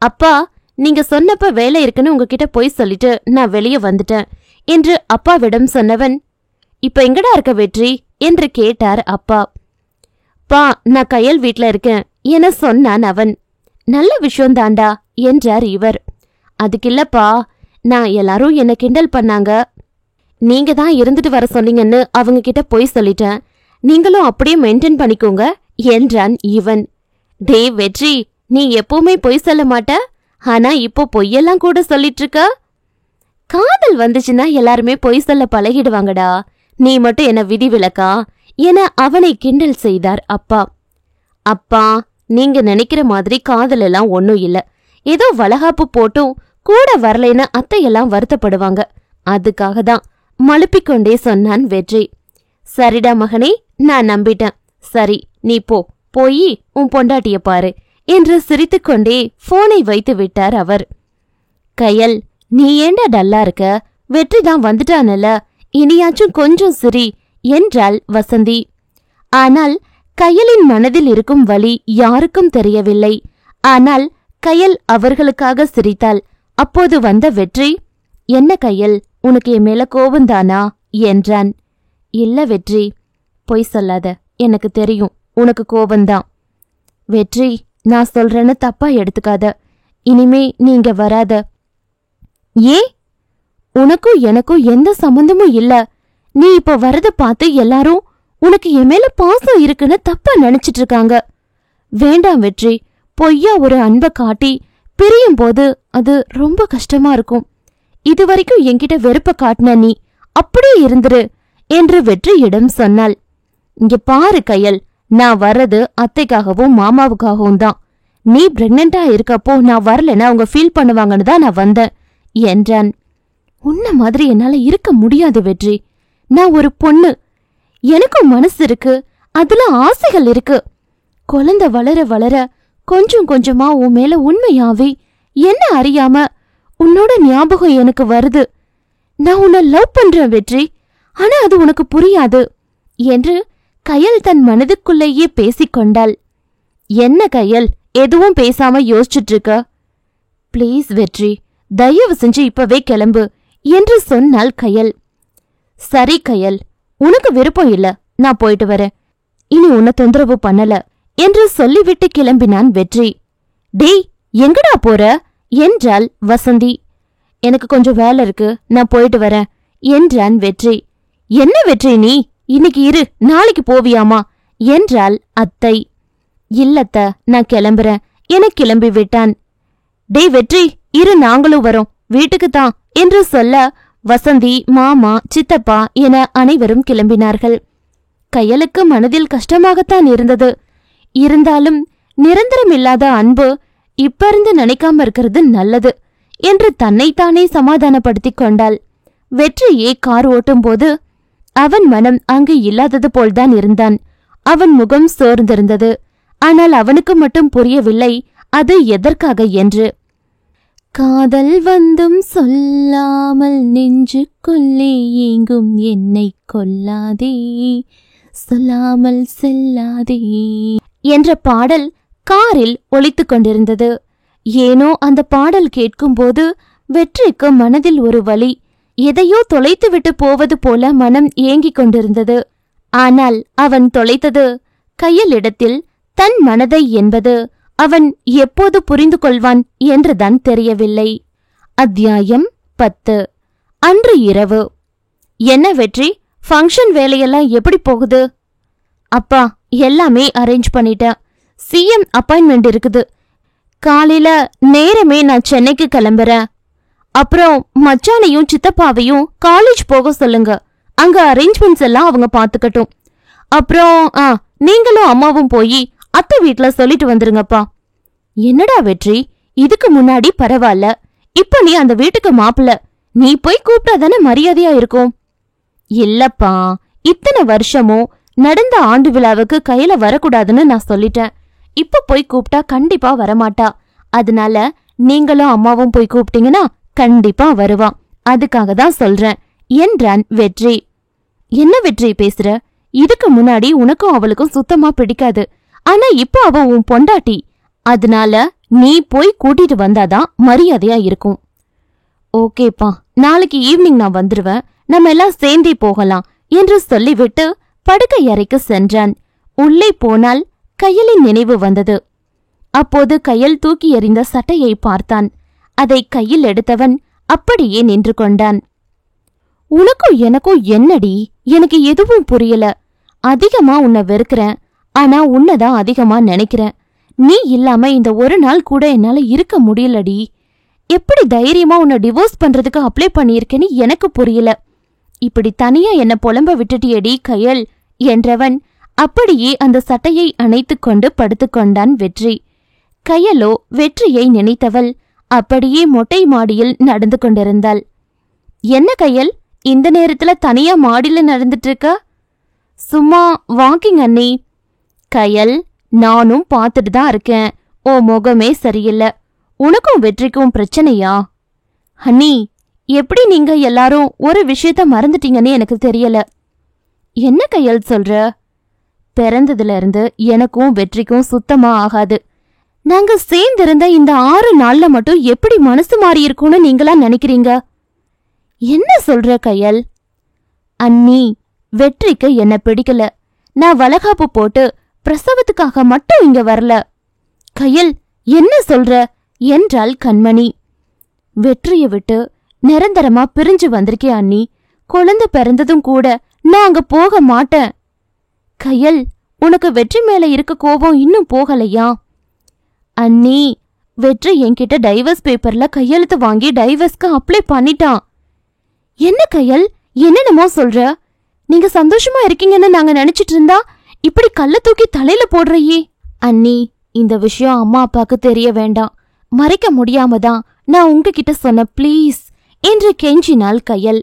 அப்பா, நீங்க சொன்னப்ப வேலை இருக்குன்னு உங்ககிட்ட போய் சொல்லிட்டு நான் வெளியே வந்துட்டேன் என்று அப்பாவிடம் சொன்னவன், இப்ப எங்கடா இருக்க வெற்றி என்று கேட்டார் அப்பா. பா, நான் கயல் வீட்ல இருக்கேன் என சொன்னான் அவன். நல்ல விஷயம்தாண்டா என்றார் இவர். அதுக்கில்லப்பா, நான் எல்லாரும் என்ன கிண்டல் பண்ணாங்க, நீங்க தான் இருந்துட்டு வர சொன்னீங்கன்னு அவங்க கிட்ட போய் சொல்லிட்டேன், நீங்களும் அப்படியே மெயின்டைன் பண்ணிக்கோங்க என்றான் இவன். டே வெற்றி, நீ எப்பவுமே பொய் சொல்ல மாட்ட, ஆனா இப்போ பொய்யெல்லாம் கூட சொல்லிட்டு இருக்க. காதல் வந்துச்சுன்னா எல்லாருமே பொய் சொல்ல பழகிடுவாங்கடா, நீ மட்டும் என்ன விதி விலக்கா என அவனை கிண்டல் செய்தார் அப்பா. அப்பா, நீங்க நினைக்கிற மாதிரி காதல் எல்லாம் ஒன்னும் இல்ல, ஏதோ வளகாப்பு போட்டும் கூட வரலைன்னு அத்தையெல்லாம் வருத்தப்படுவாங்க, அதுக்காக தான் மழுப்பிக்கொண்டே சொன்னான் வெற்றி. சரிடா மகனே, நான் நம்பிட்டேன். சரி, நீ போய் உன் பொண்டாட்டிய பாரு என்று சிரித்துக்கொண்டே போனை வைத்து விட்டார் அவர். கயல், நீ ஏண்டா டல்லா இருக்க? வெற்றி தான் வந்துட்டானல்ல, இனியாச்சும் கொஞ்சம் சிரி என்றாள் வசந்தி. ஆனால் கயலின் மனதில் இருக்கும் வலி யாருக்கும் தெரியவில்லை. ஆனால் கயல் அவர்களுக்காக சிரித்தாள். அப்போது வந்த வெற்றி, என்ன கயல், உனக்கு என் மேல கோபந்தானா என்றான். இல்ல வெற்றி, பொய் சொல்லாத, எனக்கு தெரியும் உனக்கு கோபந்தான். வெற்றி, நான் சொல்றேன்னு தப்பா எடுத்துக்காத, இனிமே நீங்க வராத. ஏன்? உனக்கும் எனக்கும் எந்த சம்பந்தமும் இல்ல, நீ இப்ப வரத பார்த்து எல்லாரும் உனக்கு என் மேல பாசம் இருக்குன்னு தப்பா நினைச்சிட்டு இருக்காங்க. வேண்டாம் வெற்றி, பொய்யா ஒரு அன்பை காட்டி பிரியும் போது அது ரொம்ப கஷ்டமா இருக்கும். இதுவரைக்கும் என்கிட்ட வெறுப்ப காட்டின நீ அப்படியே இருந்துரு என்று வெற்றியிடம் சொன்னாள். இங்க பாரு கயல், நான் வர்றது அத்தைக்காகவும் மாமாவுக்காகவும் தான். நீ பிரெக்னண்டா இருக்கப்போ நான் வரலன்னா அவங்க ஃபீல் பண்ணுவாங்கன்னு தான் நான் வந்தேன் என்றான். உன்ன மாதிரி என்னால இருக்க முடியாது வெற்றி, நான் ஒரு பொண்ணு, எனக்கும் மனசு இருக்கு, அதுல ஆசைகள் இருக்கு. குழந்தை வளர வளர கொஞ்சம் கொஞ்சமா உன் மேல உண்மையாவே என்ன அறியாம உன்னோட ஞாபகம் எனக்கு வருது. நான் உன்னை லவ் பண்றேன் வெற்றி, ஆனா அது உனக்கு புரியாது என்று கயல் தன் மனதுக்குள்ளேயே பேசிக்கொண்டாள். என்ன கயல், எதுவும் பேசாம யோசிச்சுட்டு இருக்க? பிளீஸ் வெற்றி, தயவு செஞ்சு இப்பவே கிளம்பு என்று சொன்னாள் கயல். சரி கயல், உனக்கு விருப்பம் இல்ல, நான் போயிட்டு வரேன், இனி உன்னை தொந்தரவு பண்ணல என்று சொல்லிவிட்டு கிளம்பினான் வெற்றி. டேய், எங்கடா போற என்றாள் வசந்தி. எனக்கு கொஞ்சம் வேலை இருக்கு, நான் போயிட்டு வரேன் என்றான் வெற்றி. என்ன வெற்றி, நீ இன்னைக்கு இரு, நாளைக்கு போவியாமா என்றாள் அத்தை. இல்லத்த, நான் கிளம்புறேன் என கிளம்பி விட்டான். டேய் வெற்றி, இரு, நாங்களும் வரோம் வீட்டுக்கு தான் என்று சொல்ல வசந்தி, மாமா, சித்தப்பா என அனைவரும் கிளம்பினார்கள். கயலுக்கு மனதில் கஷ்டமாகத்தான் இருந்தது. இருந்தாலும் நிரந்தரமில்லாத அன்பு இப்ப இருந்து நினைக்காம இருக்கிறது நல்லது என்று தன்னைத்தானே சமாதானப்படுத்திக் கொண்டாள். வெற்றியை கார் ஓட்டும் போது அவன் மனம் அங்கு இல்லாதது போல்தான் இருந்தான். அவன் முகம் சோர்ந்திருந்தது. ஆனால் அவனுக்கு மட்டும் புரியவில்லை அது எதற்காக என்று. காதல் வந்தும் சொல்லாமல் நெஞ்சுக்குள்ளே ஏங்கும் என்னை கொல்லாதே, சொல்லாமல் செல்லாதே என்ற பாடல் காரில் ஒலித்துக் கொண்டிருந்தது. ஏனோ அந்த பாடல் கேட்கும்போது வெற்றிக்கு மனதில் ஒரு வலி, எதையோ தொலைத்துவிட்டு போவது போல மனம் ஏங்கிக் கொண்டிருந்தது. ஆனால் அவன் தொலைத்தது கையலிடத்தில் தன் மனதை என்பது அவன் எப்போது புரிந்து கொள்வான் என்றுதான் தெரியவில்லை. அத்தியாயம் 10. அன்று இரவு. என்ன வெற்றி, ஃபங்க்ஷன் வேலையெல்லாம் எப்படி போகுது? அப்பா, எல்லாமே அரேஞ்ச் பண்ணிட்டேன். சிஎம் அப்பாயின்மெண்ட் இருக்குது. காலையில நேரமே நான் சென்னைக்கு கிளம்புறேன். அப்புறம் மச்சானையும் சித்தப்பாவையும் காலேஜ் போக சொல்லுங்க. அங்க அரேஞ்ச்மெண்ட்ஸ் எல்லாம் அவங்க பாத்துக்கட்டும். அப்புறம் நீங்களும் அம்மாவும் போய் அத்தை வீட்ல சொல்லிட்டு வந்துருங்கப்பா. என்னடா வெற்றி, இதுக்கு முன்னாடி பரவாயில்ல, இப்ப நீ அந்த வீட்டுக்கு மாப்பிள்ள, நீ போய் கூப்பிட்டாதானே மரியாதையா இருக்கும். இல்லப்பா, இத்தனை வருஷமும் நடந்த ஆண்டு விழாவுக்கு கையில வரக்கூடாதுன்னு நான் சொல்லிட்டேன். இப்ப போய் கூப்பிட்டா கண்டிப்பா வரமாட்டா. அதனால நீங்களும் அம்மாவும் போய் கூப்பிட்டீங்கன்னா கண்டிப்பா வருவா. அதுக்காக தான் சொல்றேன் என்றான் வெற்றி. என்ன வெற்றி பேசுற? இதுக்கு முன்னாடி உனக்கும் அவளுக்கும் சுத்தமா பிடிக்காது. ஆனா இப்ப அவ உன் பொண்டாட்டி. அதனால நீ போய் கூட்டிட்டு வந்தாதான் மரியாதையா இருக்கும். ஓகேப்பா, நாளைக்கு ஈவினிங் நான் வந்துருவேன். நம்ம எல்லாம் சேர்ந்தே போகலாம் என்று சொல்லிவிட்டு படுக்கை அறைக்கு சென்றான். உள்ளே போனால் கையலின் நினைவு வந்தது. அப்போது கையல் தூக்கி எறிந்த சட்டையை பார்த்தான். அதை கையில் எடுத்தவன் அப்படியே நின்று கொண்டான். உனக்கும் எனக்கும் என்னடி? எனக்கு எதுவும் புரியல. அதிகமா உன்னை வெறுக்கிறேன், ஆனா உன்னதான் அதிகமா நினைக்கிறேன். நீ இல்லாம இந்த ஒரு நாள் கூட என்னால இருக்க முடியலடி. எப்படி தைரியமா உன்னை டிவோர்ஸ் பண்றதுக்கு அப்ளை பண்ணியிருக்கேன்னு எனக்கு புரியல. இப்படி தனியா என்ன புலம்ப விட்டுட்டியடி கையல் என்றவன் அப்படியே அந்த சட்டையை அணைத்துக் கொண்டு படுத்துக்கொண்டான் வெற்றி. கையலோ வெற்றியை நினைத்தவள் அப்படியே மொட்டை மாடியில் நடந்து கொண்டிருந்தாள். என்ன கையல், இந்த நேரத்துல தனியா மாடியில நடந்துட்டு இருக்க? சும்மா வாக்கிங் அண்ணி. கையல், நானும் பார்த்துட்டு தான் இருக்கேன். ஓ முகமே சரியில்லை. உனக்கும் வெற்றிக்கும் பிரச்சனையா? அண்ணி, எப்படி நீங்க எல்லாரும் ஒரு விஷயத்த மறந்துட்டீங்கன்னு எனக்கு தெரியல. என்ன கையல் சொல்ற? பிறந்ததுல இருந்து எனக்கும் வெற்றிக்கும் சுத்தமா ஆகாது. நாங்க சேர்ந்திருந்த இந்த 6 நாள்ல மட்டும் எப்படி மனசு மாறி இருக்கும்னு நீங்களா நினைக்கிறீங்க? என்ன சொல்ற கையல்? அண்ணி, வெற்றிக்கு என்ன பிடிக்கல. நான் வளகாப்பு போட்டு பிரசவத்துக்காக மட்டும் இங்க வரல. கையல், என்ன சொல்ற என்றாள் கண்மணி. வெற்றியை விட்டு நிரந்தரமா பிரிஞ்சு வந்திருக்கேன் அண்ணி. குழந்தை பிறந்ததும் கூட நான் அங்க போக மாட்டேன். கையல், உனக்கு வெற்றி மேல இருக்க கோபம் இன்னும் போகலையா? அண்ணி, வெற்றி என்கிட்ட டைவர்ஸ் பேப்பர்ல கையெழுத்து வாங்கி டைவர்ஸ்க்கு அப்ளை பண்ணிட்டான். என்ன கையல், என்னென்னமோ சொல்ற? நீங்க சந்தோஷமா இருக்கீங்கன்னு நாங்க நினைச்சிட்டு இருந்தா இப்படி கல்ல தூக்கி தலையில போடுறையே. அண்ணி, இந்த விஷயம் அம்மா அப்பாக்கு தெரிய வேண்டாம். மறைக்க முடியாம தான் நான் உங்ககிட்ட சொன்ன ப்ளீஸ் என்று கெஞ்சினாள் கையல்.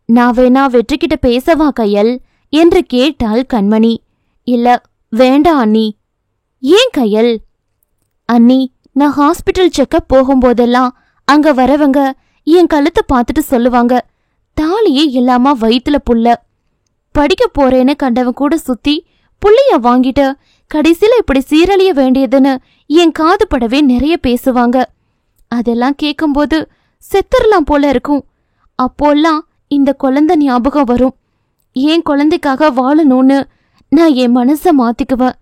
நான் வேணா வெற்றி கிட்ட பேசவா கையல் என்று கேட்டாள் கண்மணி. இல்ல, வேண்டாம் அண்ணி. ஏன் கையல்? அண்ணி, நான் ஹாஸ்பிட்டல் செக்கப் போகும்போதெல்லாம் அங்க வரவங்க என் கழுத்தை பார்த்துட்டு சொல்லுவாங்க, தாலியே இல்லாம வயிற்றுல புள்ள. படிக்க போறேன்னு கண்டவன் கூட சுத்தி புள்ளைய வாங்கிட்டு கடைசியில இப்படி சீரழிய வேண்டியதுன்னு என் காது படவே நிறைய பேசுவாங்க. அதெல்லாம் கேட்கும்போது செத்துரலாம் போல இருக்கும். அப்போல்லாம் இந்த குழந்தை ஞாபகம் வரும். என் குழந்தைக்காக வாழணும்னு நான் என் மனச மாத்திக்குவேன்.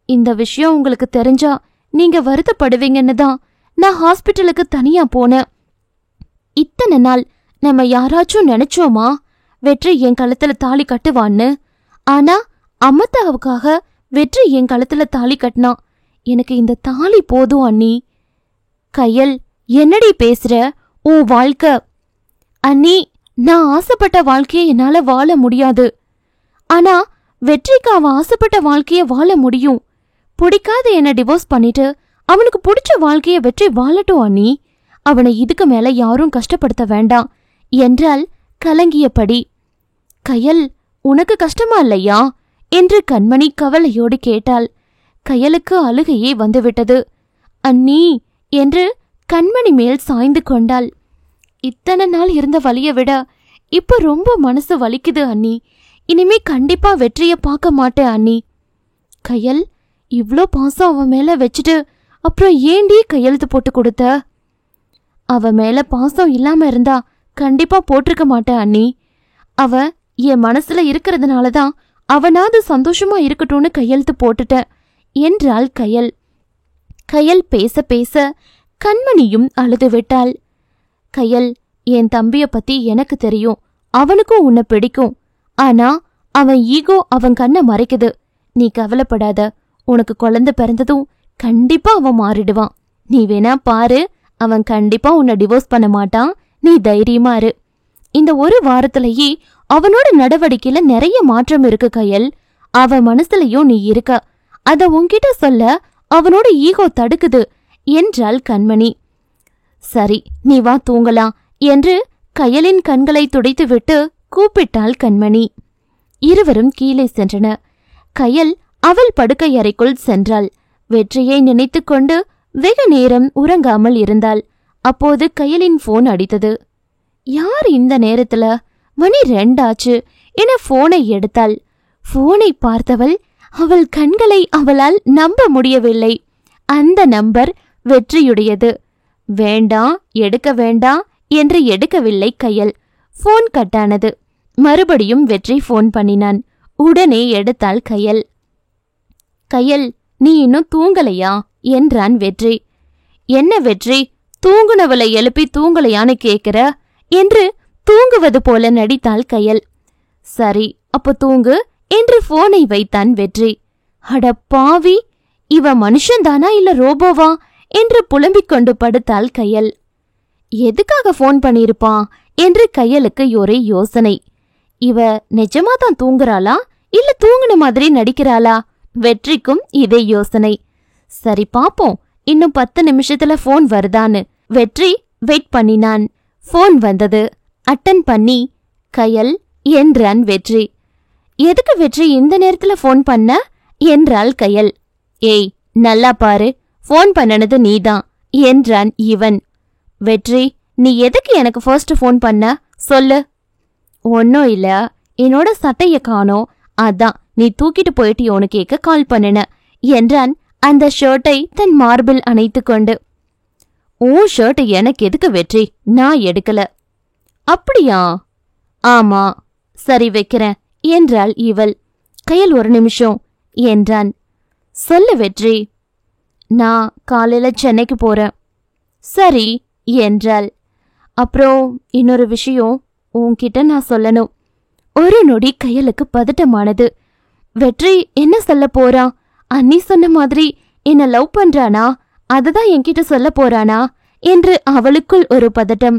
இந்த விஷயம் உங்களுக்கு தெரிஞ்சா நீங்க வருத்தப்படுவீங்கன்னு தான் நான் ஹாஸ்பிட்டலுக்கு தனியா போனேன். இத்தனை நாள் நம்ம யாராச்சும் நினைச்சோமா வெற்றி என் கழுத்துல தாலி கட்டுவான்னு? ஆனா அம்மத்தாவுக்காக வெற்றி என் கழுத்துல தாலி கட்டினான். எனக்கு இந்த தாலி போதும் அண்ணி. கையல், என்னடி பேசுற? உன் வாழ்க்கை. அண்ணி, நான் ஆசைப்பட்ட வாழ்க்கையை என்னால வாழ முடியாது. ஆனா வெற்றிக்கு அவன் ஆசைப்பட்ட வாழ்க்கைய வாழ முடியும். பிடிக்காத என்ன டிவோர்ஸ் பண்ணிட்டு அவனுக்கு பிடிச்ச வாழ்க்கைய வெற்றி வாழட்டும் அண்ணி. அவனை இதுக்கு மேல யாரும் கஷ்டப்படுத்த வேண்டாம் என்றால் கலங்கியபடி. கயல், உனக்கு கஷ்டமா இல்லையா என்று கண்மணி கவலையோடு கேட்டாள். கயலுக்கு அழுகையே வந்துவிட்டது. அண்ணி என்று கண்மணி மேல் சாய்ந்து கொண்டாள். இத்தனை நாள் இருந்த வலிய விட இப்ப ரொம்ப மனசு வலிக்குது அண்ணி. இனிமே கண்டிப்பா வெற்றிய பார்க்க மாட்டேன் அண்ணி. கயல், இவ்ளோ பாசம் அவன் மேல வச்சுட்டு அப்புறம் ஏண்டி கையெழுத்து போட்டு கொடுத்த? அவ மேல பாசம் இல்லாம இருந்தா கண்டிப்பா போட்டிருக்க மாட்டேன் அண்ணி. அவ என் மனசுல இருக்கிறதுனாலதான் அவனாவது சந்தோஷமா இருக்கட்டும்னு கையெழுத்து போட்டுட்டேன் என்றாள் கயல். கயல் பேச பேச கண்மணியும் அழுது விட்டாள். கயல், என் தம்பிய பத்தி எனக்கு தெரியும். அவனுக்கும் உன்னை பிடிக்கும். ஆனா அவன் ஈகோ அவன் கண்ணை மறைக்குது. நீ கவலைப்படாத. உனக்கு குழந்தை பிறந்ததும் கண்டிப்பா அவன் மாறிடுவான். நீ வேணா பாரு, அவன் கண்டிப்பா உன்னை டிவோர்ஸ் பண்ண மாட்டான். நீ தைரியமா இரு. இந்த ஒரு வாரத்திலேயே அவனோட நடவடிக்கையில நிறைய மாற்றம் இருக்கு கயல். அவன் மனசுலயும் நீ இருக்க. அத உன்கிட்ட சொல்ல அவனோட ஈகோ தடுக்குது என்றாள் கண்மணி. சரி, நீ வா தூங்கலாம் என்று கயலின் கண்களை துடைத்துவிட்டு கூப்பிட்டாள் கண்மணி. இருவரும் கீழே சென்றனர். கயல் அவள் படுக்கை அறைக்குள் சென்றாள். வெற்றியை நினைத்து கொண்டு வெகு நேரம் உறங்காமல் இருந்தாள். அப்போது கயலின் போன் அடித்தது. யார் இந்த நேரத்துல? மணி 2 ஆச்சு என போனை எடுத்தாள். போனை பார்த்தவள் அவள் கண்களை அவளால் நம்ப முடியவில்லை. அந்த நம்பர் வெற்றியுடையது. வேண்டாம், எடுக்க வேண்டாம் என்று எடுக்கவில்லை கயல். போன் கட்டானது. மறுபடியும் வெற்றி போன் பண்ணினான். உடனே எடுத்தாள் கயல். கயல், நீ இன்னும் தூங்கலையா என்றான் வெற்றி. என்ன வெற்றி, தூங்குனவளை எழுப்பி தூங்கலையான்னு கேக்குற என்று தூங்குவது போல நடித்தாள் கயல். சரி, அப்போ தூங்கு என்று போனை வைத்தான் வெற்றி. அட பாவி, இவ மனுஷன்தானா இல்ல ரோபோவா என்று புலம்பிக் கொண்டு படுத்தாள் கயல். எதுக்காக போன் பண்ணிருப்பான் என்று கயலுக்கு ஒரே யோசனை. இவ நிஜமாதான் தூங்குறாளா இல்ல தூங்குன மாதிரி நடிக்கிறாளா? வெற்றிக்கும் இதே யோசனை. சரி பாப்போம், இன்னும் 10 நிமிஷத்துல போன் வருதான்னு வெற்றி வெயிட் பண்ணினான். போன் வந்தது. அட்டன் பண்ணி, கயல் என்றான் வெற்றி. எதுக்கு வெற்றி இந்த நேரத்துல போன் பண்ண என்றாள் கயல். ஏய், நல்லா பாரு, போன் பண்ணனது நீதான் என்றான் இவன். வெற்றி, நீ எதுக்கு எனக்கு ஃபர்ஸ்ட் போன் பண்ண சொல்லு. ஒன்னும் இல்ல, என்னோட சட்டைய காணோம், அதான் நீ தூக்கிட்டு போயிட்டியோன்னு கேட்க கால் பண்ணின என்றான் அந்த ஷர்ட்டை தன் மார்பில் அணைத்து கொண்டு. உன் ஷர்ட் எனக்கு எதுக்கு வெற்றி? நான் எடுக்கல. அப்படியா? ஆமா. சரி வைக்கிறேன் என்றாள் இவள். கயல், ஒரு நிமிஷம் என்றான். சொல்லு வெற்றி. நான் காலையில சென்னைக்கு போறேன். சரி என்றாள். அப்புறம் இன்னொரு விஷயம் உன்கிட்ட நான் சொல்லணும். ஒரு நொடி கயலுக்கு பதட்டமானது. வெற்றி என்ன சொல்ல போறான்? அண்ணி சொன்ன மாதிரி என்ன லவ் பண்றானா? அதுதான் என்கிட்ட சொல்ல போறானா என்று அவளுக்குள் ஒரு பதட்டம்.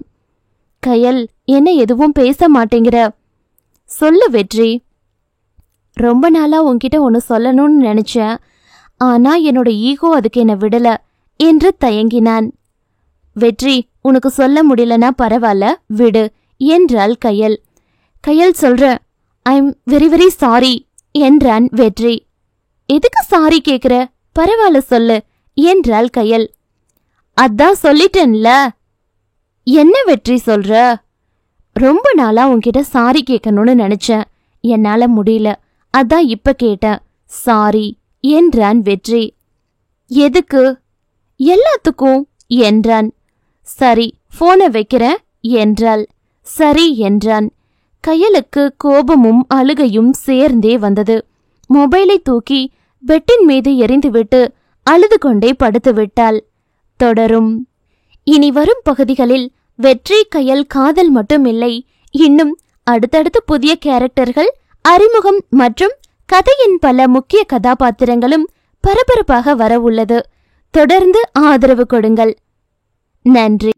கயல், என்ன எதுவும் பேச மாட்டேங்கிற? சொல்லு வெற்றி. ரொம்ப நாளா உன்கிட்ட ஒன்னு சொல்லணும்னு நினைச்சேன். ஆனா என்னோட ஈகோ அதுக்கு என்ன விடல என்று தயங்கினான். வெற்றி, உனக்கு சொல்ல முடியலனா பரவாயில்ல, விடு என்றாள் கயல். கயல் சொல்ற, ஐம் வெரி வெரி சாரி என்றான் வெற்றி. எதுக்கு சாரி கேக்குற? பரவாயில்ல சொல்லு என்றாள் கயல். அதான் சொல்லிட்டேன்ல. என்ன வெற்றி சொல்ற? ரொம்ப நாளா உன்கிட்ட சாரி கேட்கணும்னு நினைச்சேன். என்னால முடியல, அதான் இப்ப கேட்டேன். சாரி என்றான் வெற்றி. எதுக்கு? எல்லாத்துக்கும் என்றான். சரி, போனை வைக்கிறேன் என்றாள். சரி என்றான். கயலுக்கு கோபமும் அழுகையும் சேர்ந்தே வந்தது. மொபைலை தூக்கி பெட்டின் மீது எறிந்துவிட்டு அழுது கொண்டே படுத்து விட்டாள். தொடரும். இனி வரும் பகுதிகளில் வெற்றி கயல் காதல் மட்டுமில்லை, இன்னும் அடுத்தடுத்து புதிய கேரக்டர்கள், அறிமுகம் மற்றும் கதையின் பல முக்கிய கதாபாத்திரங்களும் பரபரப்பாக வர உள்ளது. தொடர்ந்து ஆதரவு கொடுங்கள். நன்றி.